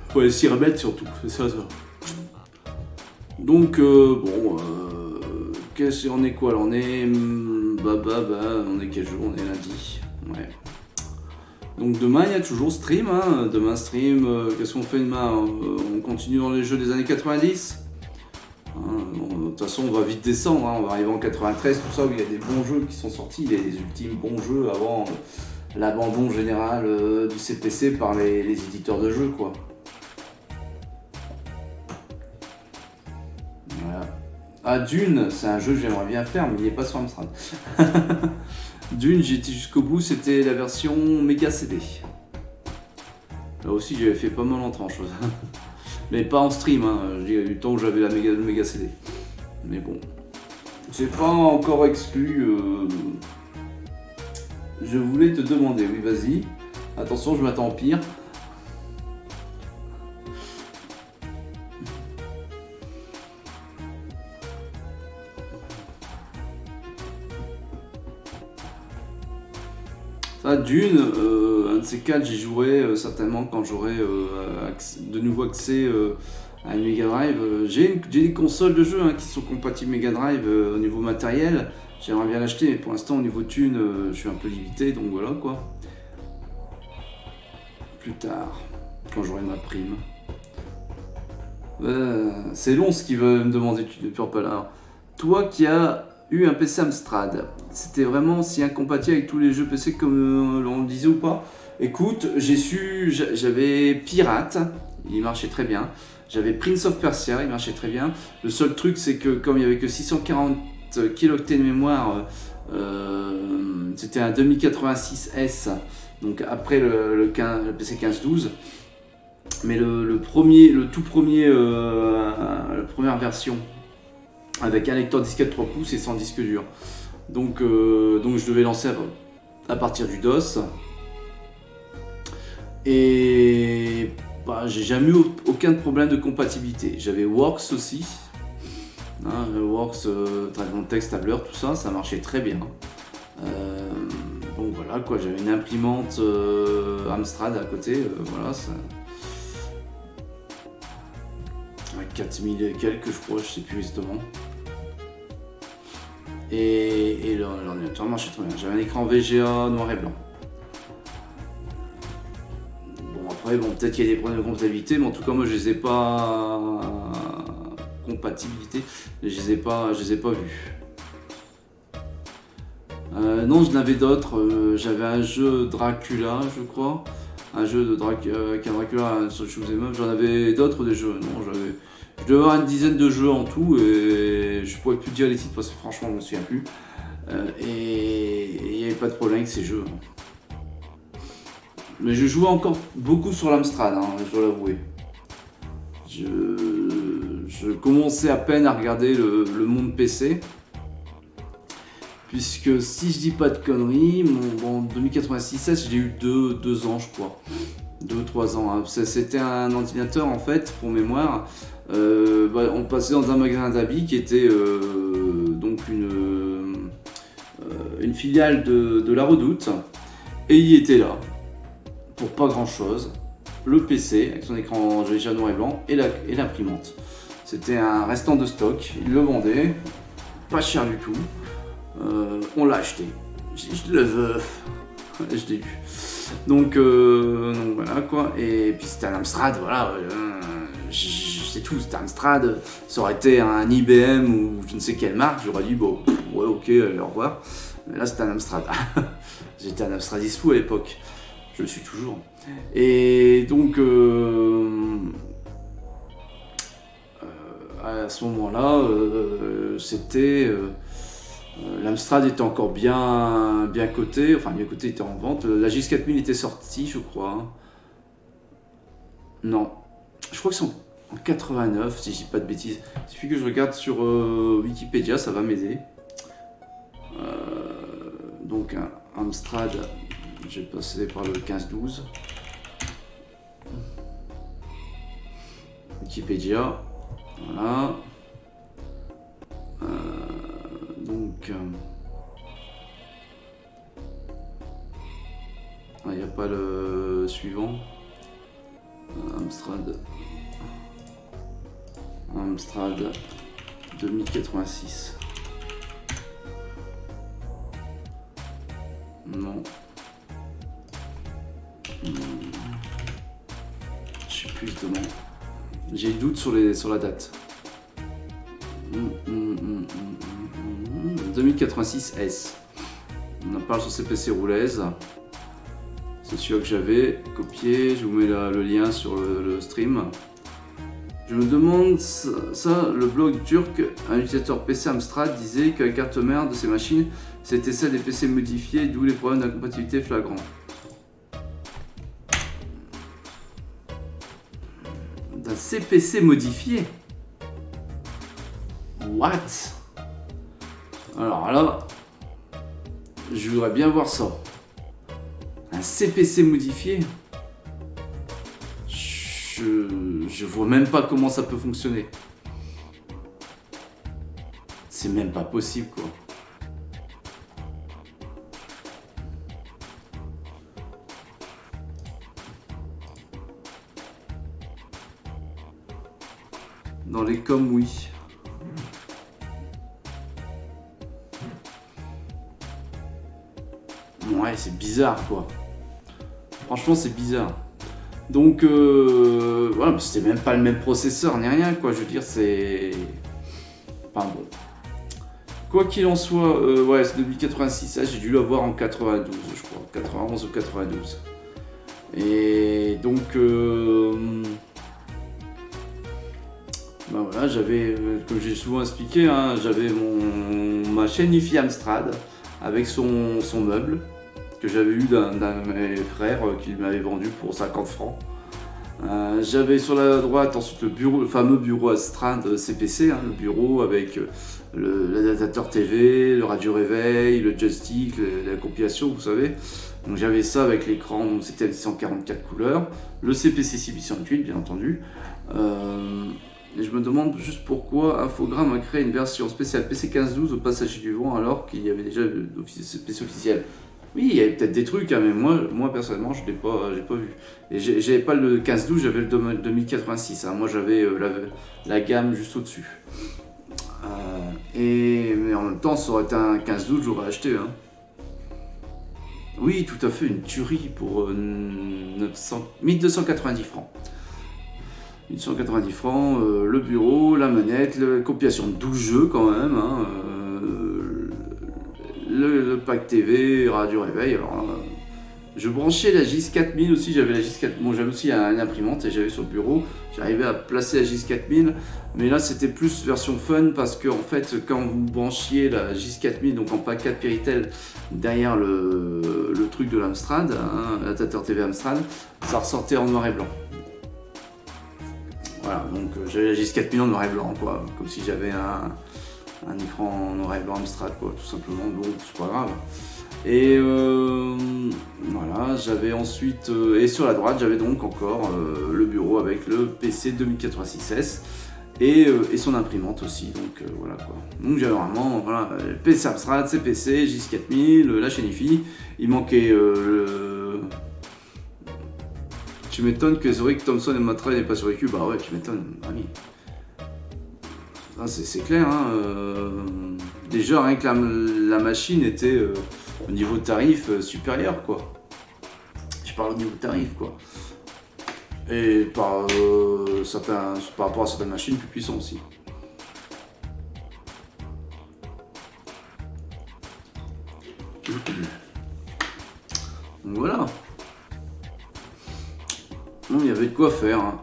Faut s'y remettre surtout, c'est ça. Donc, bon, on est quoi là? On est. On est quel jour? On est lundi. Ouais. Donc demain il y a toujours stream, hein. Demain stream, qu'est-ce qu'on fait demain? On continue dans les jeux des années 90. De toute façon on va vite descendre, hein. On va arriver en 93, tout ça où il y a des bons jeux qui sont sortis, les ultimes bons jeux avant l'abandon général du CPC par les éditeurs de jeux quoi. Voilà. Ah Dune, c'est un jeu que j'aimerais bien faire mais il n'est pas sur Amstrad. Dune, j'ai été jusqu'au bout, c'était la version méga CD. Là aussi, j'avais fait pas mal en tranche. Mais pas en stream, hein. Il y a eu le temps où j'avais le méga CD. Mais bon, c'est pas encore exclu. Je voulais te demander, oui, vas-y. Attention, je m'attends au pire. Ça, Dune, un de ces quatre, j'y jouerai certainement quand j'aurai de nouveau accès à une Mega Drive. J'ai des consoles de jeux hein, qui sont compatibles Mega Drive au niveau matériel. J'aimerais bien l'acheter, mais pour l'instant, au niveau thune, je suis un peu limité, donc voilà quoi. Plus tard, quand j'aurai ma prime. C'est long ce qu'il veut me demander, Purple. Alors, toi qui as eu un PC Amstrad, c'était vraiment si incompatible avec tous les jeux PC comme on le disait ou pas? Écoute, j'avais Pirate, il marchait très bien. J'avais Prince of Persia, il marchait très bien. Le seul truc, c'est que comme il n'y avait que 640 kilooctets de mémoire, c'était un 2086S, donc après le PC 1512. Mais la première version, avec un lecteur disquette 3 pouces et sans disque dur. Donc je devais lancer à partir du DOS. Et j'ai jamais eu aucun problème de compatibilité. J'avais Works aussi. Works, traitement de texte, tableur, tout ça, ça marchait très bien. Donc voilà quoi, j'avais une imprimante Amstrad à côté, voilà ça. 4000 et quelques je crois, je sais plus exactement. Et l'ordinateur marchait très bien. J'avais un écran VGA noir et blanc. Bon après peut-être qu'il y a des problèmes de compatibilité, mais en tout cas moi je les ai pas je les ai pas vus. Non, j'en avais d'autres. J'avais un jeu Dracula, je crois. Un jeu de Dracula sur Shoot'em Up. J'en avais d'autres des jeux. Non, je devais avoir une dizaine de jeux en tout et je pourrais plus dire les titres parce que franchement je me souviens plus. Et il n'y avait pas de problème avec ces jeux. Mais je jouais encore beaucoup sur l'Amstrad, hein, je dois l'avouer. Je commençais à peine à regarder le monde PC. Puisque si je dis pas de conneries, en 2086, j'ai eu 2 ans, je crois. 2 ou 3 ans. Hein. C'était un ordinateur, en fait, pour mémoire. On passait dans un magasin d'habits qui était donc une filiale de La Redoute. Et il était là, pour pas grand chose. Le PC, avec son écran déjà noir et blanc, et l'imprimante. C'était un restant de stock. Il le vendait, pas cher du tout. On l'a acheté. Je le veux. Je l'ai eu. Donc voilà quoi. Et puis c'était un Amstrad, voilà. C'est tout, c'était un Amstrad. Ça aurait été un IBM ou je ne sais quelle marque, j'aurais dit bon, ouais, ok, allez, au revoir. Mais là c'était un Amstrad. J'étais un Amstradiste fou à l'époque. Je le suis toujours. Et donc à ce moment-là, c'était. L'Amstrad était encore bien coté, enfin bien coté, était en vente. La GX4000 était sortie, je crois. Non, je crois que c'est en 89, si je dis pas de bêtises. Il suffit que je regarde sur Wikipédia, ça va m'aider. Donc un Amstrad, je vais passer par le 1512. Wikipédia, voilà. Donc, il n'y a pas le suivant. Amstrad 2086. Non. Je sais plus justement. J'ai le doute sur la date. 2086S. On en parle sur CPC Roulez. C'est celui que j'avais copié. Je vous mets le lien sur le stream. Je me demande ça, le blog turc, un utilisateur PC Amstrad disait que la carte mère de ces machines, c'était celle des PC modifiés, d'où les problèmes d'incompatibilité flagrants. D'un CPC modifié? What? Alors là, je voudrais bien voir ça. Un CPC modifié? Je vois même pas comment ça peut fonctionner. C'est même pas possible quoi. Dans les coms, oui. Ouais, c'est bizarre quoi. Franchement, c'est bizarre. Donc, voilà, c'était même pas le même processeur ni rien quoi. Je veux dire, c'est. Enfin bon. Quoi qu'il en soit, ouais, c'est 2086. Ça, j'ai dû l'avoir en 92, je crois. 91 ou 92. Et donc. Ben voilà, j'avais, comme j'ai souvent expliqué, hein, j'avais ma chaîne IFI Amstrad avec son meuble que j'avais eu d'un de mes frères qui m'avait vendu pour 50 francs. J'avais sur la droite ensuite le fameux bureau Amstrad CPC, hein, le bureau avec l'adaptateur TV, le radio réveil, le joystick, la compilation, vous savez. Donc j'avais ça avec l'écran, donc c'était 144 couleurs, le CPC 6808 bien entendu. Et je me demande juste pourquoi Infogrames a créé une version spéciale PC 1512 au Passager du Vent alors qu'il y avait déjà le PC officiel. Oui, il y avait peut-être des trucs, hein, mais moi personnellement, je l'ai pas vu. Et j'avais pas le 1512, j'avais le 2086. Hein, moi, j'avais la gamme juste au-dessus. Mais en même temps, ça aurait été un 1512, j'aurais acheté. Hein. Oui, tout à fait, une tuerie pour 1290 francs. 1290 francs, le bureau, la manette, la compilation de 12 jeux quand même, hein, le pack TV, radio réveil. Alors, je branchais la GX4000 aussi, j'avais la GX4000, bon, j'avais aussi une imprimante et j'avais sur le bureau, j'arrivais à placer la GX4000, mais là c'était plus version fun parce que en fait quand vous branchiez la GX4000, donc en pack 4 Péritel, derrière le truc de l'Amstrad, hein, l'adaptateur TV Amstrad, ça ressortait en noir et blanc. Voilà, donc j'avais la GX4000 en noir et blanc, quoi, comme si j'avais un écran noir et blanc Amstrad quoi, tout simplement. Bon, c'est pas grave. Et voilà, j'avais ensuite, et sur la droite, j'avais donc encore le bureau avec le PC 2086S et son imprimante aussi, donc voilà quoi. Donc j'avais vraiment, voilà, PC Amstrad, CPC, JIS4000, la chaîne IFI, il manquait Tu m'étonnes que Zurich, Thomson et Matra n'est pas survécu, bah ouais, tu m'étonnes, bah oui. Ah, c'est clair, hein, déjà rien que la machine était au niveau tarif supérieur quoi. Je parle au niveau tarif quoi. Et par rapport à certaines machines plus puissantes aussi. Donc voilà. Non, il y avait de quoi faire. Hein.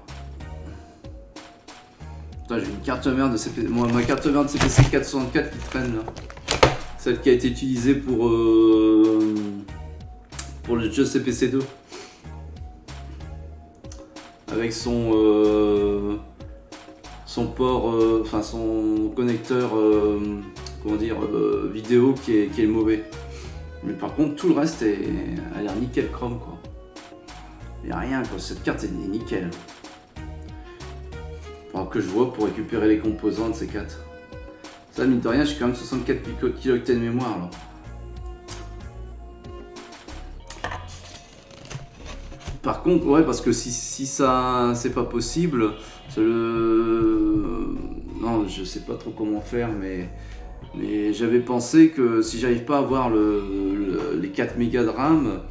Putain, j'ai une carte mère de CPC. Moi, ma carte mère de CPC 464 qui traîne là. Celle qui a été utilisée pour le jeu CPC 2. Avec son port, enfin son connecteur, comment dire, vidéo qui est mauvais. Mais par contre, tout le reste a l'air nickel chrome quoi. Il n'y a rien quoi, cette carte est nickel. Alors que je vois pour récupérer les composants de ces 4. Ça, mine de rien, j'ai quand même 64 kilooctets de mémoire là. Par contre, ouais, parce que si ça c'est pas possible, non, je sais pas trop comment faire, mais j'avais pensé que si j'arrive pas à avoir les 4 mégas de RAM,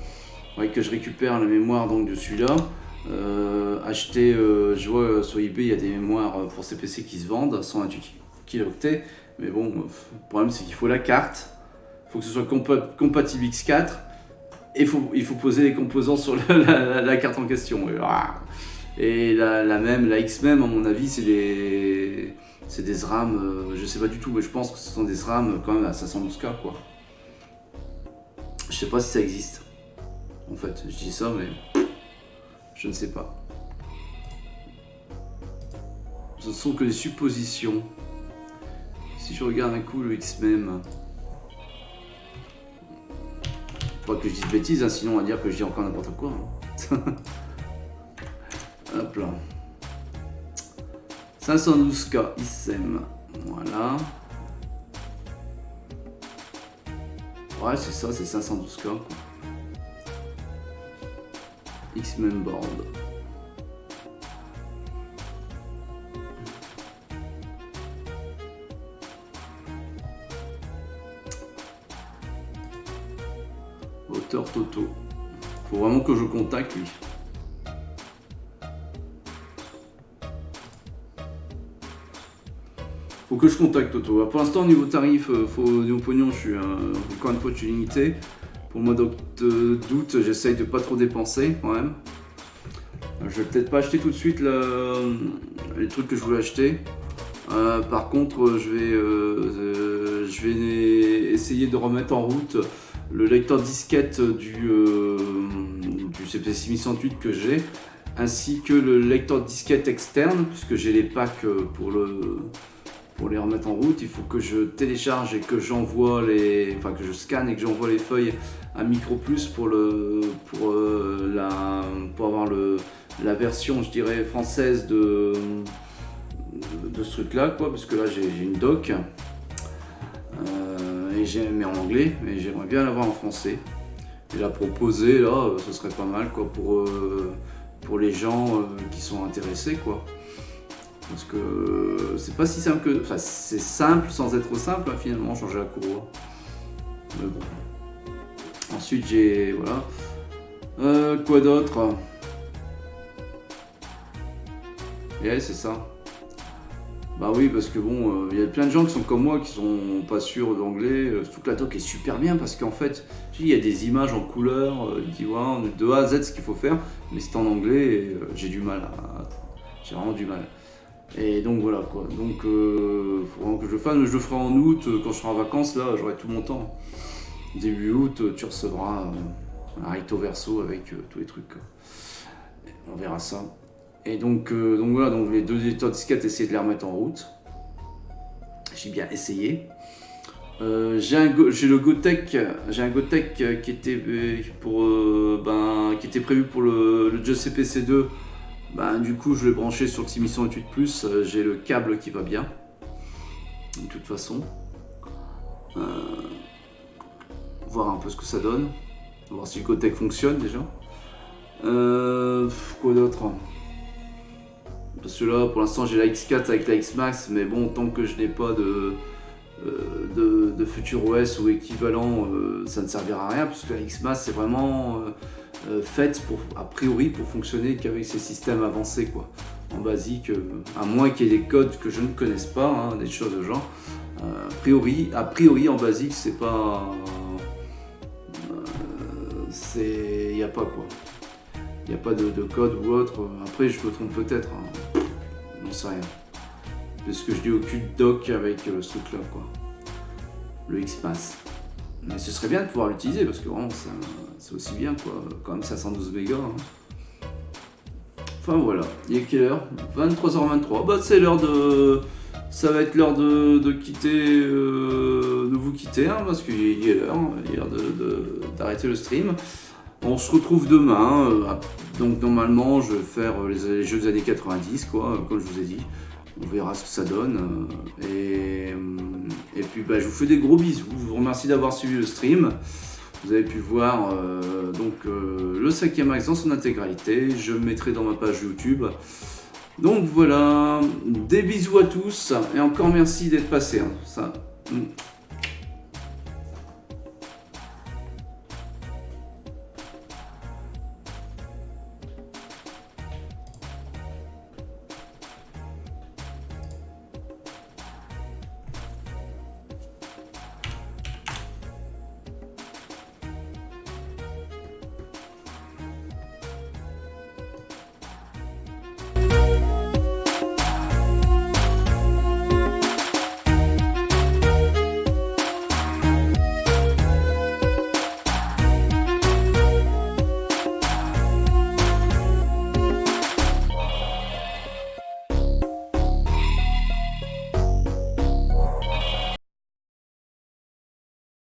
ouais, que je récupère la mémoire donc de celui-là, acheter, je vois sur eBay il y a des mémoires pour CPC qui se vendent, 128 kilooctets, mais bon, le problème c'est qu'il faut la carte, il faut que ce soit compatible X4, et il faut poser les composants sur la carte en question. Et la X-Mem, à mon avis, c'est des SRAM, je sais pas du tout, mais je pense que ce sont des SRAM quand même à 512K quoi. Je sais pas si ça existe. En fait, je dis ça, mais je ne sais pas. Ce sont que des suppositions. Si je regarde un coup le X-Mem, pas que je dise bêtises, hein, sinon on va dire que je dis encore n'importe quoi. Hein. Hop là. 512K ISM. Voilà. Ouais, c'est ça, c'est 512K. Quoi. X-Men board. Auteur Toto. Faut vraiment que je contacte lui. Faut que je contacte Toto. Pour l'instant, au niveau tarif, au niveau pognon, je suis encore une fois, je suis limité. Pour le mois d'août, j'essaye de pas trop dépenser quand même. Je vais peut-être pas acheter tout de suite les trucs que je voulais acheter. Par contre, je vais essayer de remettre en route le lecteur disquette du CPC 6108 que j'ai, ainsi que le lecteur disquette externe, puisque j'ai les packs pour les remettre en route. Il faut que je télécharge et que j'envoie que je scanne et que j'envoie les feuilles à Microplus pour avoir la version, je dirais, française de ce truc là quoi, parce que là j'ai une doc mais en anglais, mais j'aimerais bien l'avoir en français et la proposer là, ce serait pas mal quoi pour les gens qui sont intéressés quoi, parce que c'est pas si simple que, enfin c'est simple sans être simple hein, finalement, changer la courroie, mais bon. Ensuite j'ai, voilà, quoi d'autre, et c'est ça. Bah oui, parce que bon, y a plein de gens qui sont comme moi, qui sont pas sûrs d'anglais. Surtout que la doc est super bien, parce qu'en fait, il y a des images en couleur, qui voient de A à Z ce qu'il faut faire, mais c'est en anglais et j'ai du mal j'ai vraiment du mal. Et donc voilà quoi, donc faut vraiment que je le fasse, mais je le ferai en août, quand je serai en vacances, là j'aurai tout mon temps. Début août, tu recevras un recto verso avec tous les trucs. On verra ça. Et donc voilà, donc les deux éditeurs disquettes, essayer de les remettre en route. j'ai bien essayé. J'ai le Gotek, qui était qui était prévu pour le jeu CPC2. Du coup, je l'ai branché sur le Simission Étude Plus. J'ai le câble qui va bien. De toute façon, voir un peu ce que ça donne, voir si le Gotek fonctionne déjà. Quoi d'autre? Parce que là, pour l'instant, j'ai la X4 avec la X-Max, mais bon, tant que je n'ai pas de FutureOS ou équivalent, ça ne servira à rien, puisque la X-Max c'est vraiment faite a priori pour fonctionner qu'avec ces systèmes avancés, quoi. En basique, à moins qu'il y ait des codes que je ne connaisse pas, hein, des choses de genre. A priori en basique, c'est pas. Il n'y a pas quoi. Il n'y a pas de code ou autre. Après, je me trompe peut-être. Hein. J'en sais rien. Parce que je dis aucune doc avec ce truc-là, quoi. Le XPass. Mais ce serait bien de pouvoir l'utiliser parce que vraiment, c'est aussi bien, quoi. Quand même, c'est à 112 mégas. Hein. Enfin voilà. Il est quelle heure? 23h23. C'est l'heure de. Ça va être l'heure de quitter. De vous quitter, hein, parce qu'il est l'heure. Il est l'heure d'arrêter le stream. On se retrouve demain. Donc normalement, je vais faire les jeux des années 90, quoi, comme je vous ai dit. On verra ce que ça donne. Et puis je vous fais des gros bisous. Je vous remercie d'avoir suivi le stream. Vous avez pu voir le 5e axe dans son intégralité. Je le mettrai dans ma page YouTube. Donc voilà, des bisous à tous. Et encore merci d'être passés. Hein.